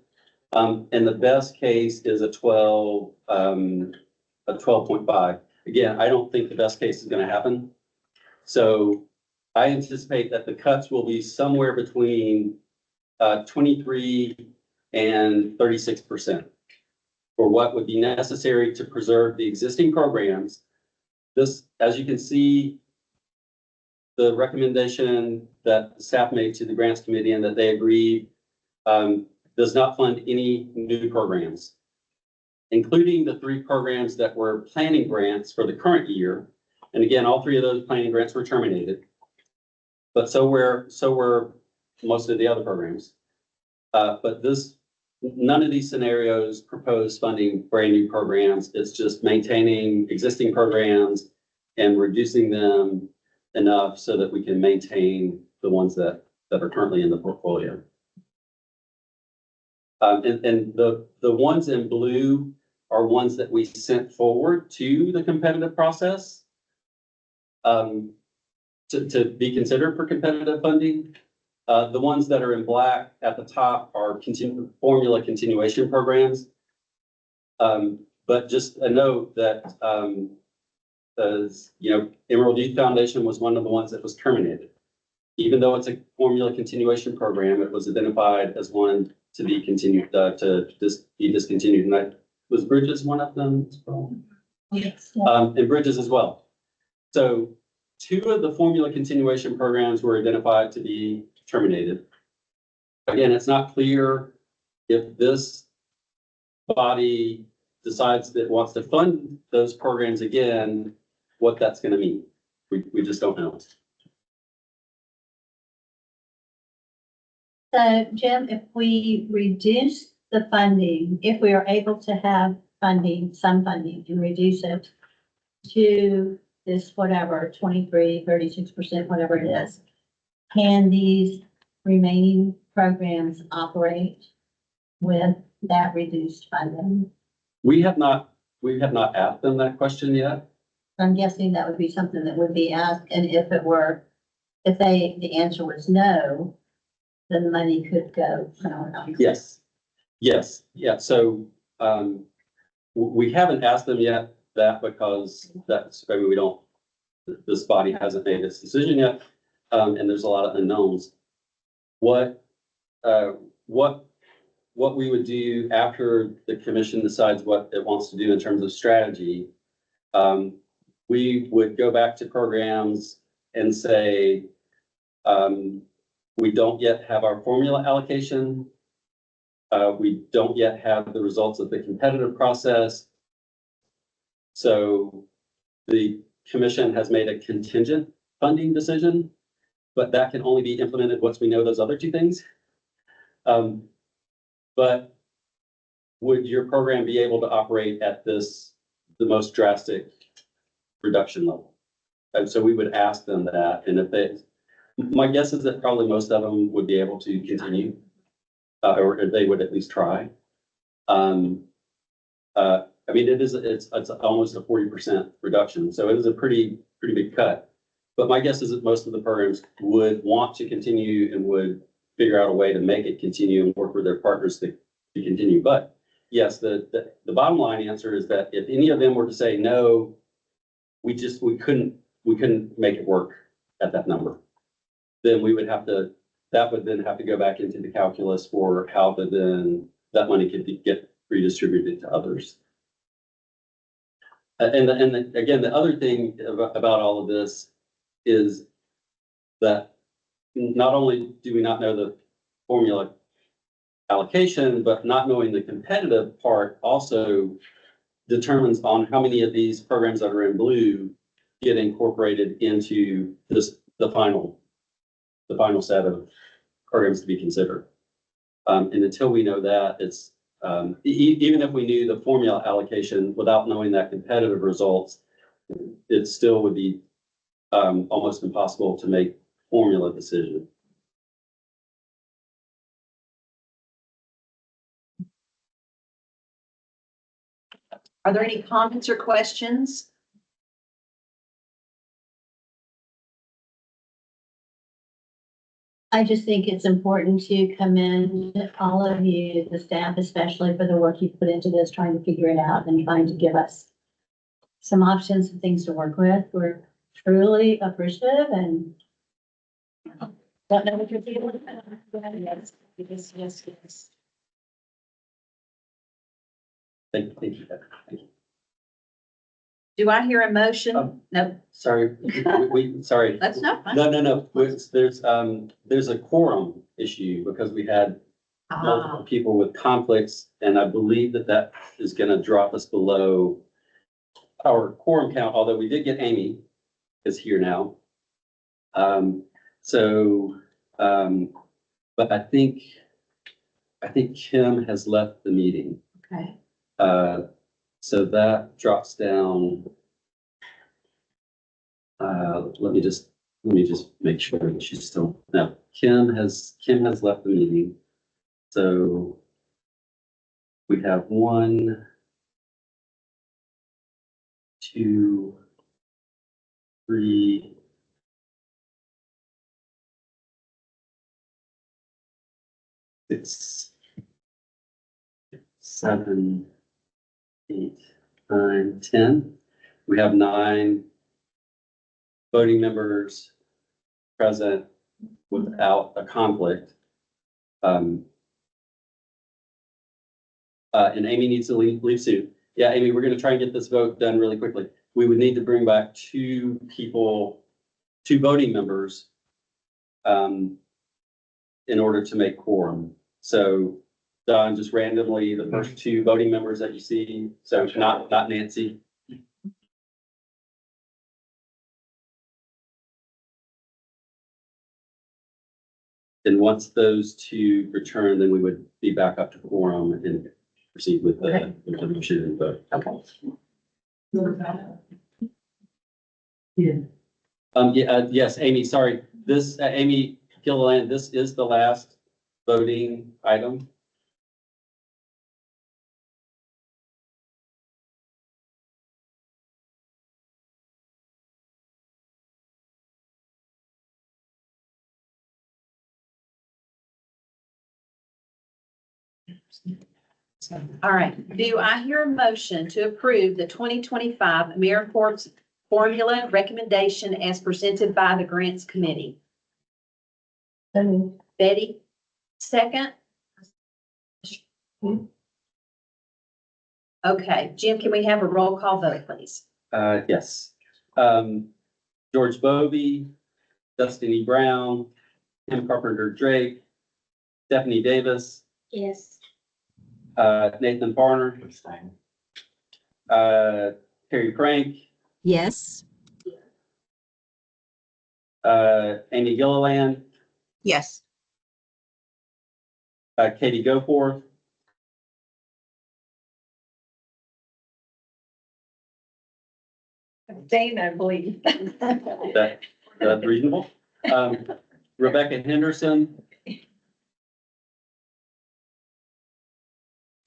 and the best case is a 12.5. Again, I don't think the best case is going to happen. So I anticipate that the cuts will be somewhere between 23 and 36% for what would be necessary to preserve the existing programs. This, as you can see, the recommendation that the staff made to the grants committee and that they agreed does not fund any new programs, including the 3 programs that were planning grants for the current year. And again, all 3 of those planning grants were terminated, but so were most of the other programs. But none of these scenarios propose funding brand new programs. It's just maintaining existing programs and reducing them enough so that we can maintain the ones that are currently in the portfolio. And the ones in blue are ones that we sent forward to the competitive process to be considered for competitive funding. The ones that are in black at the top are formula continuation programs. But just a note that, Emerald Youth Foundation was one of the ones that was terminated. Even though it's a formula continuation program, it was identified as one to be continued, be discontinued. And was Bridges one of them as well? Yes. And Bridges as well. So 2 of the formula continuation programs were identified to be terminated. Again, it's not clear if this body decides that it wants to fund those programs again, what that's going to mean. We just don't know. So Jim, if we reduce the funding, if we are able to have funding, some funding and reduce it to this, whatever, 23, 36%, whatever it is, can these remaining programs operate with that reduced funding? We have not asked them that question yet. I'm guessing that would be something that would be asked, and if the answer was no, then the money could go somewhere else. Yes. Yeah. So, we haven't asked them yet that because this body hasn't made its decision yet. And there's a lot of unknowns. What we would do after the commission decides what it wants to do in terms of strategy, we would go back to programs and say, we don't yet have our formula allocation. We don't yet have the results of the competitive process. So the commission has made a contingent funding decision, but that can only be implemented once we know those other 2 things. But would your program be able to operate at the most drastic reduction level? And so we would ask them that, and my guess is that probably most of them would be able to continue. or they would at least try. I mean, it's almost a 40% reduction, so it is a pretty big cut. But my guess is that most of the programs would want to continue and would figure out a way to make it continue and work with their partners to continue. But yes, the bottom line answer is that if any of them were to say, no, we couldn't make it work at that number, then that would then have to go back into the calculus for how that money could get redistributed to others. Again, the other thing about all of this is that not only do we not know the formula allocation, but not knowing the competitive part also determines on how many of these programs that are in blue get incorporated into the final set of programs to be considered. And until we know that, it's even if we knew the formula allocation without knowing that competitive results, it still would be almost impossible to make formula decision. Are there any comments or questions? I just think it's important to commend all of you, the staff especially, for the work you put into this, trying to figure it out and trying to give us some options and things to work with. We're truly appreciative and don't know what you're feeling. Yes. Thank you. Do I hear a motion? No, Sorry, sorry. that's not fine. No. There's a quorum issue because we had multiple people with conflicts, and I believe that is gonna drop us below our quorum count, although we did get Amy is here now. But I think Kim has left the meeting. Okay. So that drops down. Let me just make sure that she's still, no, Kim has left the meeting. So we have 1, 2, 3, 6, 7, 8, 9, 10. We have 9 voting members present without a conflict. And Amy needs to leave soon. Yeah, Amy, we're going to try and get this vote done really quickly. We would need to bring back 2 voting members in order to make quorum. So Don, just randomly, the first 2 voting members that you see, so not Nancy. And once those 2 return, then we would be back up to quorum and proceed with the motion and vote. Okay. Yes, Amy, sorry. This, Amy Gilliland, this is the last voting item. All right. Do I hear a motion to approve the 2025 AmeriCorps formula recommendation as presented by the Grants Committee? Betty, second? Okay, Jim, can we have a roll call vote, please? Yes. George Bovee, Destiny Brown, Kim Carpenter Drake, Stephanie Davis, Yes. Nathan Barner, Terry Frank, Yes. Amy Gilliland, Yes. Katie Goforth, Dana, I believe. that's reasonable. Rebecca Henderson,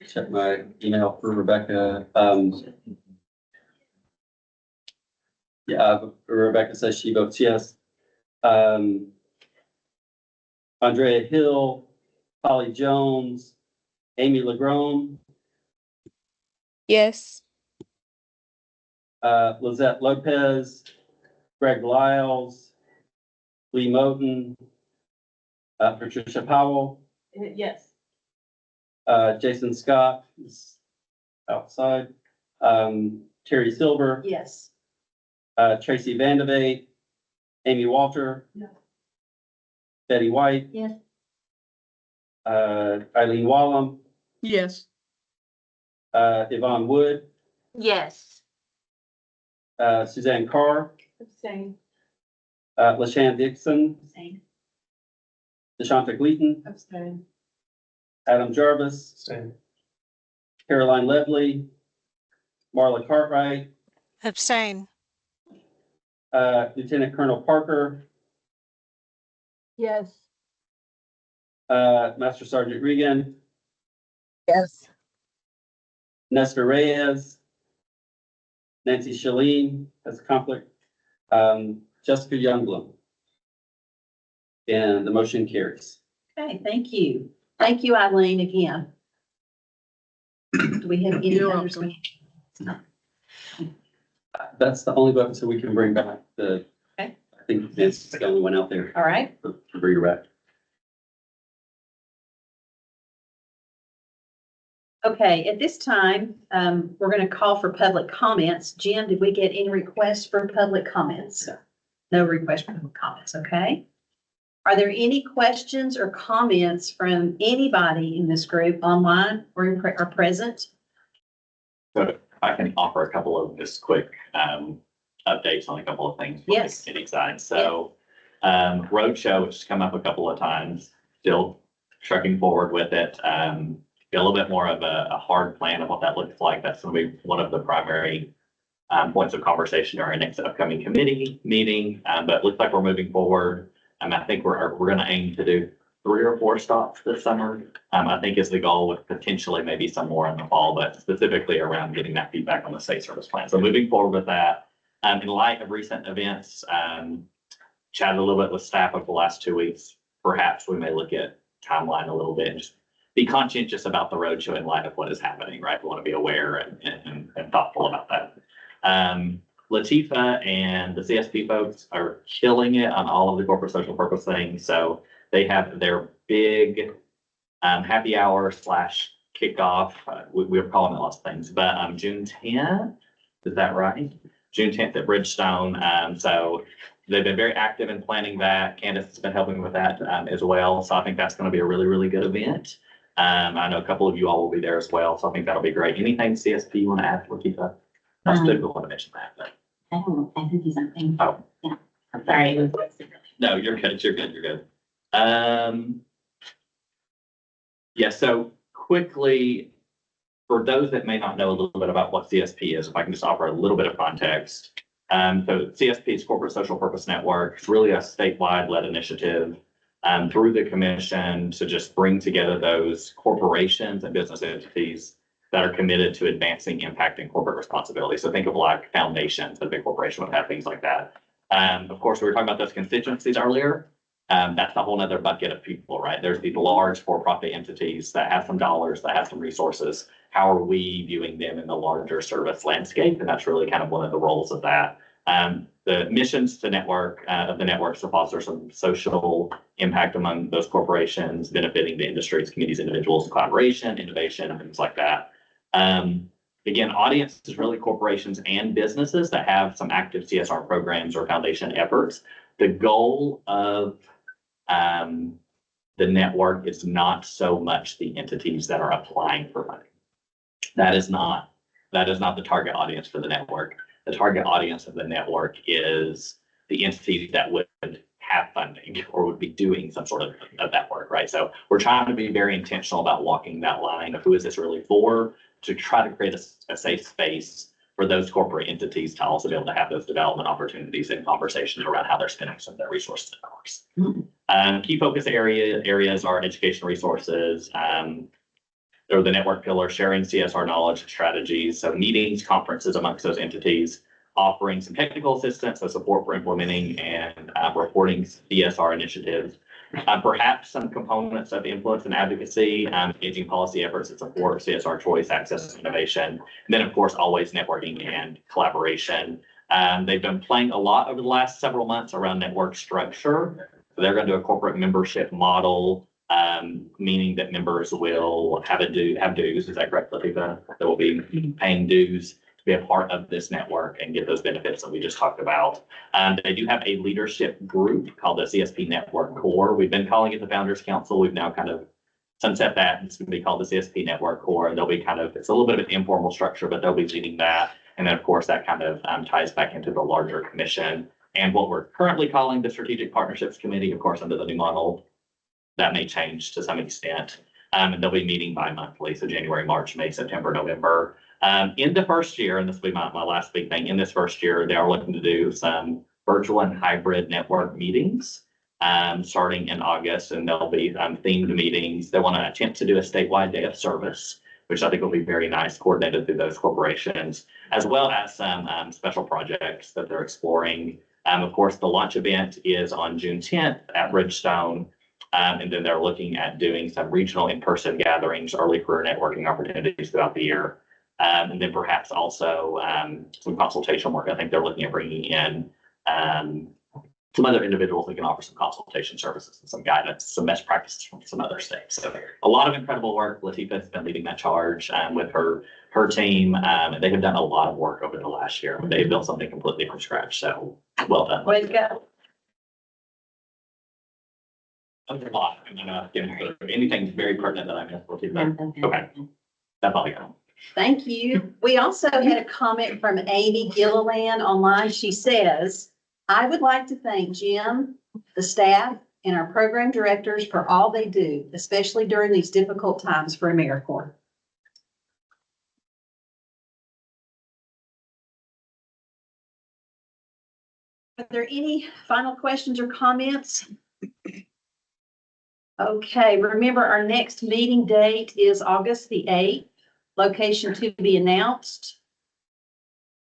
check my email for Rebecca. Yeah, Rebecca says she votes yes. Andrea Hill, Polly Jones, Amy LeGrome, Yes. Lizette Lopez, Greg Lyles, Lee Moten, Patricia Powell, Yes. Jason Scott is outside, Terry Silver, Yes. Tracy Vandevate, Amy Walter. No. Betty White, Yes. Eileen Wallam, Yes. Yvonne Wood, Yes. Suzanne Carr, Abstain. LaShawn Dixon, Same. DeShonta Gleaton, Abstain. Adam Jarvis, Same. Caroline Ledley, Marla Cartwright, Abstain. Lieutenant Colonel Parker, Yes. Master Sergeant Regan, Yes. Nestor Reyes, Nancy Shalene has a conflict, Jessica Youngbloom. And the motion carries. Okay, thank you. Thank you, Eileen, again. Do we have any You're others? welcome. That's the only vote, so we can bring back the, Okay. I think Nancy's the only one out there All right. for bring her back. Okay, at this time, we're going to call for public comments. Jim, did we get any requests for public comments? No request for public comments, okay? Are there any questions or comments from anybody in this group online or present? So I can offer a couple of just quick updates on a couple of things. From Yes. the committee side. So roadshow, which has come up a couple of times, still trucking forward with it. A little bit more of a hard plan of what that looks like. That's going to be one of the primary points of conversation during our next upcoming committee meeting. But it looks like we're moving forward. I think we're going to aim to do 3 or 4 stops this summer. I think is the goal, with potentially maybe some more in the fall, but specifically around getting that feedback on the state service plan. So moving forward with that, in light of recent events, chatted a little bit with staff over the last 2 weeks. Perhaps we may look at timeline a little bit and just be conscientious about the roadshow in light of what is happening, right? We want to be aware and thoughtful about that. Latifa and the CSP folks are killing it on all of the corporate social purpose things. So they have their big happy hour / kickoff. We're calling it lots of things, but June 10th, is that right? June 10th at Bridgestone. So they've been very active in planning that. Candace has been helping with that as well. So I think that's going to be a really, really good event. I know a couple of you all will be there as well. So I think that'll be great. Anything CSP you want to add, Latifa? I still want to mention that, but. I don't know, I think he's something. Oh. Yeah, I'm sorry. No, you're good. You're good. You're good. Yeah, so quickly, for those that may not know a little bit about what CSP is, if I can just offer a little bit of context. So CSP is Corporate Social Purpose Network. It's really a statewide led initiative through the commission to just bring together those corporations and business entities that are committed to advancing impact and corporate responsibility. So think of like foundations, a big corporation would have things like that. Of course, we were talking about those constituencies earlier. That's a whole nother bucket of people, right? There's these large for-profit entities that have some dollars, that have some resources. How are we viewing them in the larger service landscape? And that's really kind of one of the roles of that. The missions to network of the networks to foster some social impact among those corporations, benefiting the industries, communities, individuals, collaboration, innovation, and things like that. Again, audience is really corporations and businesses that have some active CSR programs or foundation efforts. The goal of the network is not so much the entities that are applying for money. That is not the target audience for the network. The target audience of the network is the entities that would have funding or would be doing some sort of that work, right? So we're trying to be very intentional about walking that line of who is this really for, to try to create a safe space for those corporate entities to also be able to have those development opportunities and conversations around how they're spending some of their resources, of course. Key focus areas are education resources, They're the network pillar, sharing CSR knowledge and strategies. So meetings, conferences amongst those entities, offering some technical assistance, so support for implementing and reporting CSR initiatives. Perhaps some components of influence and advocacy, engaging policy efforts that support CSR choice, access, and innovation. And then, of course, always networking and collaboration. They've been playing a lot over the last several months around network structure. So they're going to do a corporate membership model, meaning that members will have dues. Is that correct, Latifa? They will be paying dues to be a part of this network and get those benefits that we just talked about. They do have a leadership group called the CSP Network Core. We've been calling it the Founders Council. We've now kind of sunset that. It's going to be called the CSP Network Core. And they'll be it's a little bit of an informal structure, but they'll be leading that. And then, of course, that kind of ties back into the larger commission. And what we're currently calling the Strategic Partnerships Committee, of course, under the new model, that may change to some extent. And they'll be meeting bi-monthly, so January, March, May, September, November. In the first year, and this will be my last big thing, in this first year, they are looking to do some virtual and hybrid network meetings starting in August, and there'll be themed meetings. They want to attempt to do a statewide day of service, which I think will be very nice, coordinated through those corporations, as well as some special projects that they're exploring. Of course, the launch event is on June 10th at Bridgestone. And then they're looking at doing some regional in-person gatherings, early career networking opportunities throughout the year. And then perhaps also some consultation work. I think they're looking at bringing in some other individuals that can offer some consultation services and some guidance, some best practices from some other states. So a lot of incredible work. Latifa has been leading that charge with her team. And they have done a lot of work over the last year. They built something completely from scratch. So well done. Way to go. A lot. I'm not getting through anything very pertinent that I missed. Latifa. Okay. That's all I got. Thank you. We also had a comment from Amy Gilliland online. She says, I would like to thank Jim, the staff, and our program directors for all they do, especially during these difficult times for AmeriCorps. Are there any final questions or comments? Okay, remember our next meeting date is August the 8th. Location to be announced.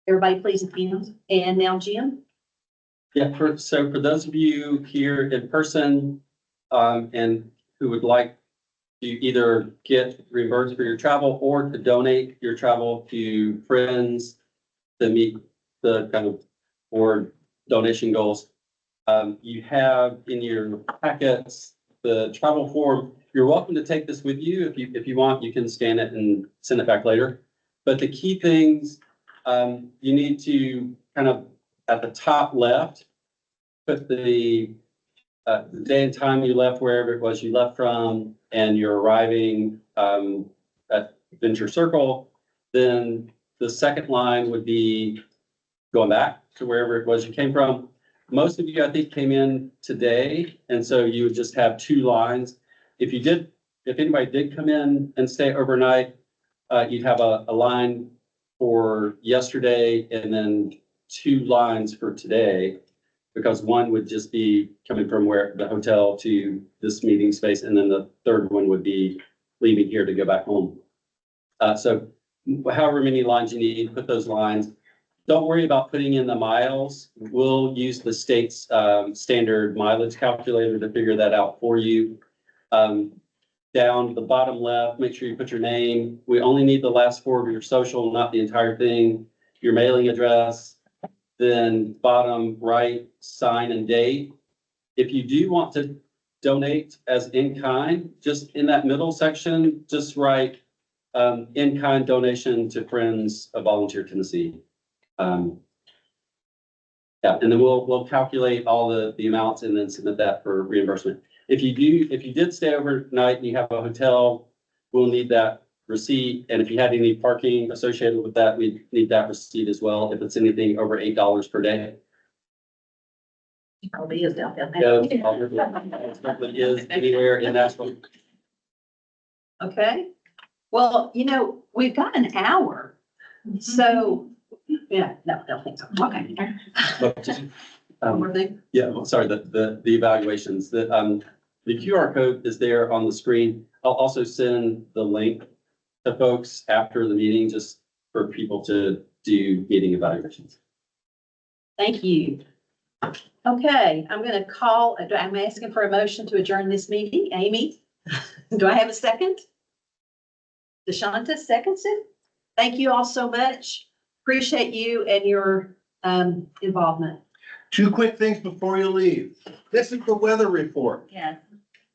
Everybody please attend. And now Jim. Yeah, so for those of you here in person, and who would like to either get reimbursed for your travel or to donate your travel to friends to meet the kind of board donation goals, you have in your packets the travel form. You're welcome to take this with you. If you want, you can scan it and send it back later. But the key things, you need to kind of at the top left, put the day and time you left, wherever it was you left from, and you're arriving at Venture Circle. Then the second line would be going back to wherever it was you came from. Most of you, I think, came in today, and so you would just have two lines. If anybody did come in and stay overnight, you'd have a line for yesterday and then two lines for today, because one would just be coming from where the hotel to this meeting space, and then the third one would be leaving here to go back home. So however many lines you need, put those lines. Don't worry about putting in the miles. We'll use the state's standard mileage calculator to figure that out for you. Down the bottom left, make sure you put your name. We only need the last four of your social, not the entire thing. Your mailing address. Then bottom right, sign and date. If you do want to donate as in-kind, just in that middle section, just write in-kind donation to Friends of Volunteer Tennessee. Yeah, and then we'll calculate all the amounts and then submit that for reimbursement. If you did stay overnight and you have a hotel, we'll need that receipt. And if you had any parking associated with that, we need that receipt as well. If it's anything over $8 per day. It probably is down there. It is anywhere in Nashville. Okay. Well, we've got an hour. So, yeah, no, I don't think so. Okay. But just, One more thing. yeah, sorry, the evaluations, the QR code is there on the screen. I'll also send the link to folks after the meeting, just for people to do meeting evaluations. Thank you. Okay, I'm gonna call, I'm asking for a motion to adjourn this meeting. Amy, do I have a second? DeShonta seconds it. Thank you all so much. Appreciate you and your involvement. Two quick things before you leave. This is the weather report. Yeah.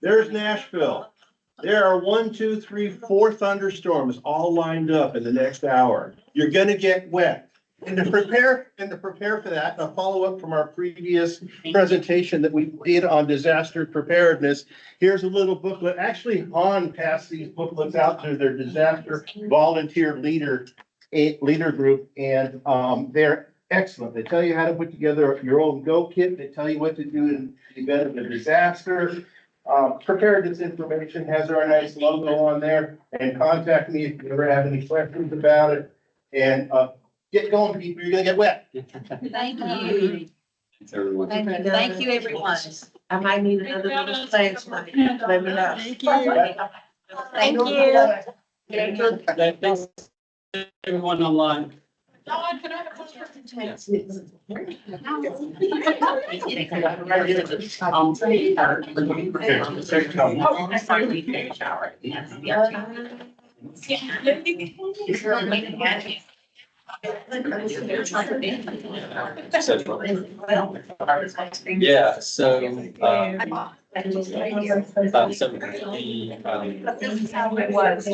There's Nashville. There are 1, 2, 3, 4 thunderstorms all lined up in the next hour. You're gonna get wet. And to prepare for that, and a follow-up from our previous presentation that we did on disaster preparedness, here's a little booklet. Actually, Han passed these booklets out to their disaster volunteer leader group, and they're excellent. They tell you how to put together your own go kit. They tell you what to do in the event of a disaster. Preparedness information has our nice logo on there, and contact me if you ever have any questions about it. And get going, people. You're gonna get wet. Thank you. Thanks, everyone. Thank you, everyone. I might need another little thanks, let me know. Thank you. Thank you. Thanks, everyone online. Yeah, so, so This is how it was.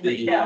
the